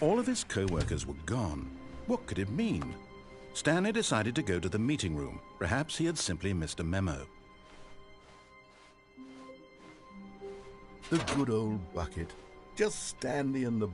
A: All of his co-workers were gone. What could it mean? Stanley decided to go to the meeting room. Perhaps he had simply missed a memo.
F: The good old bucket. Just Stanley and the...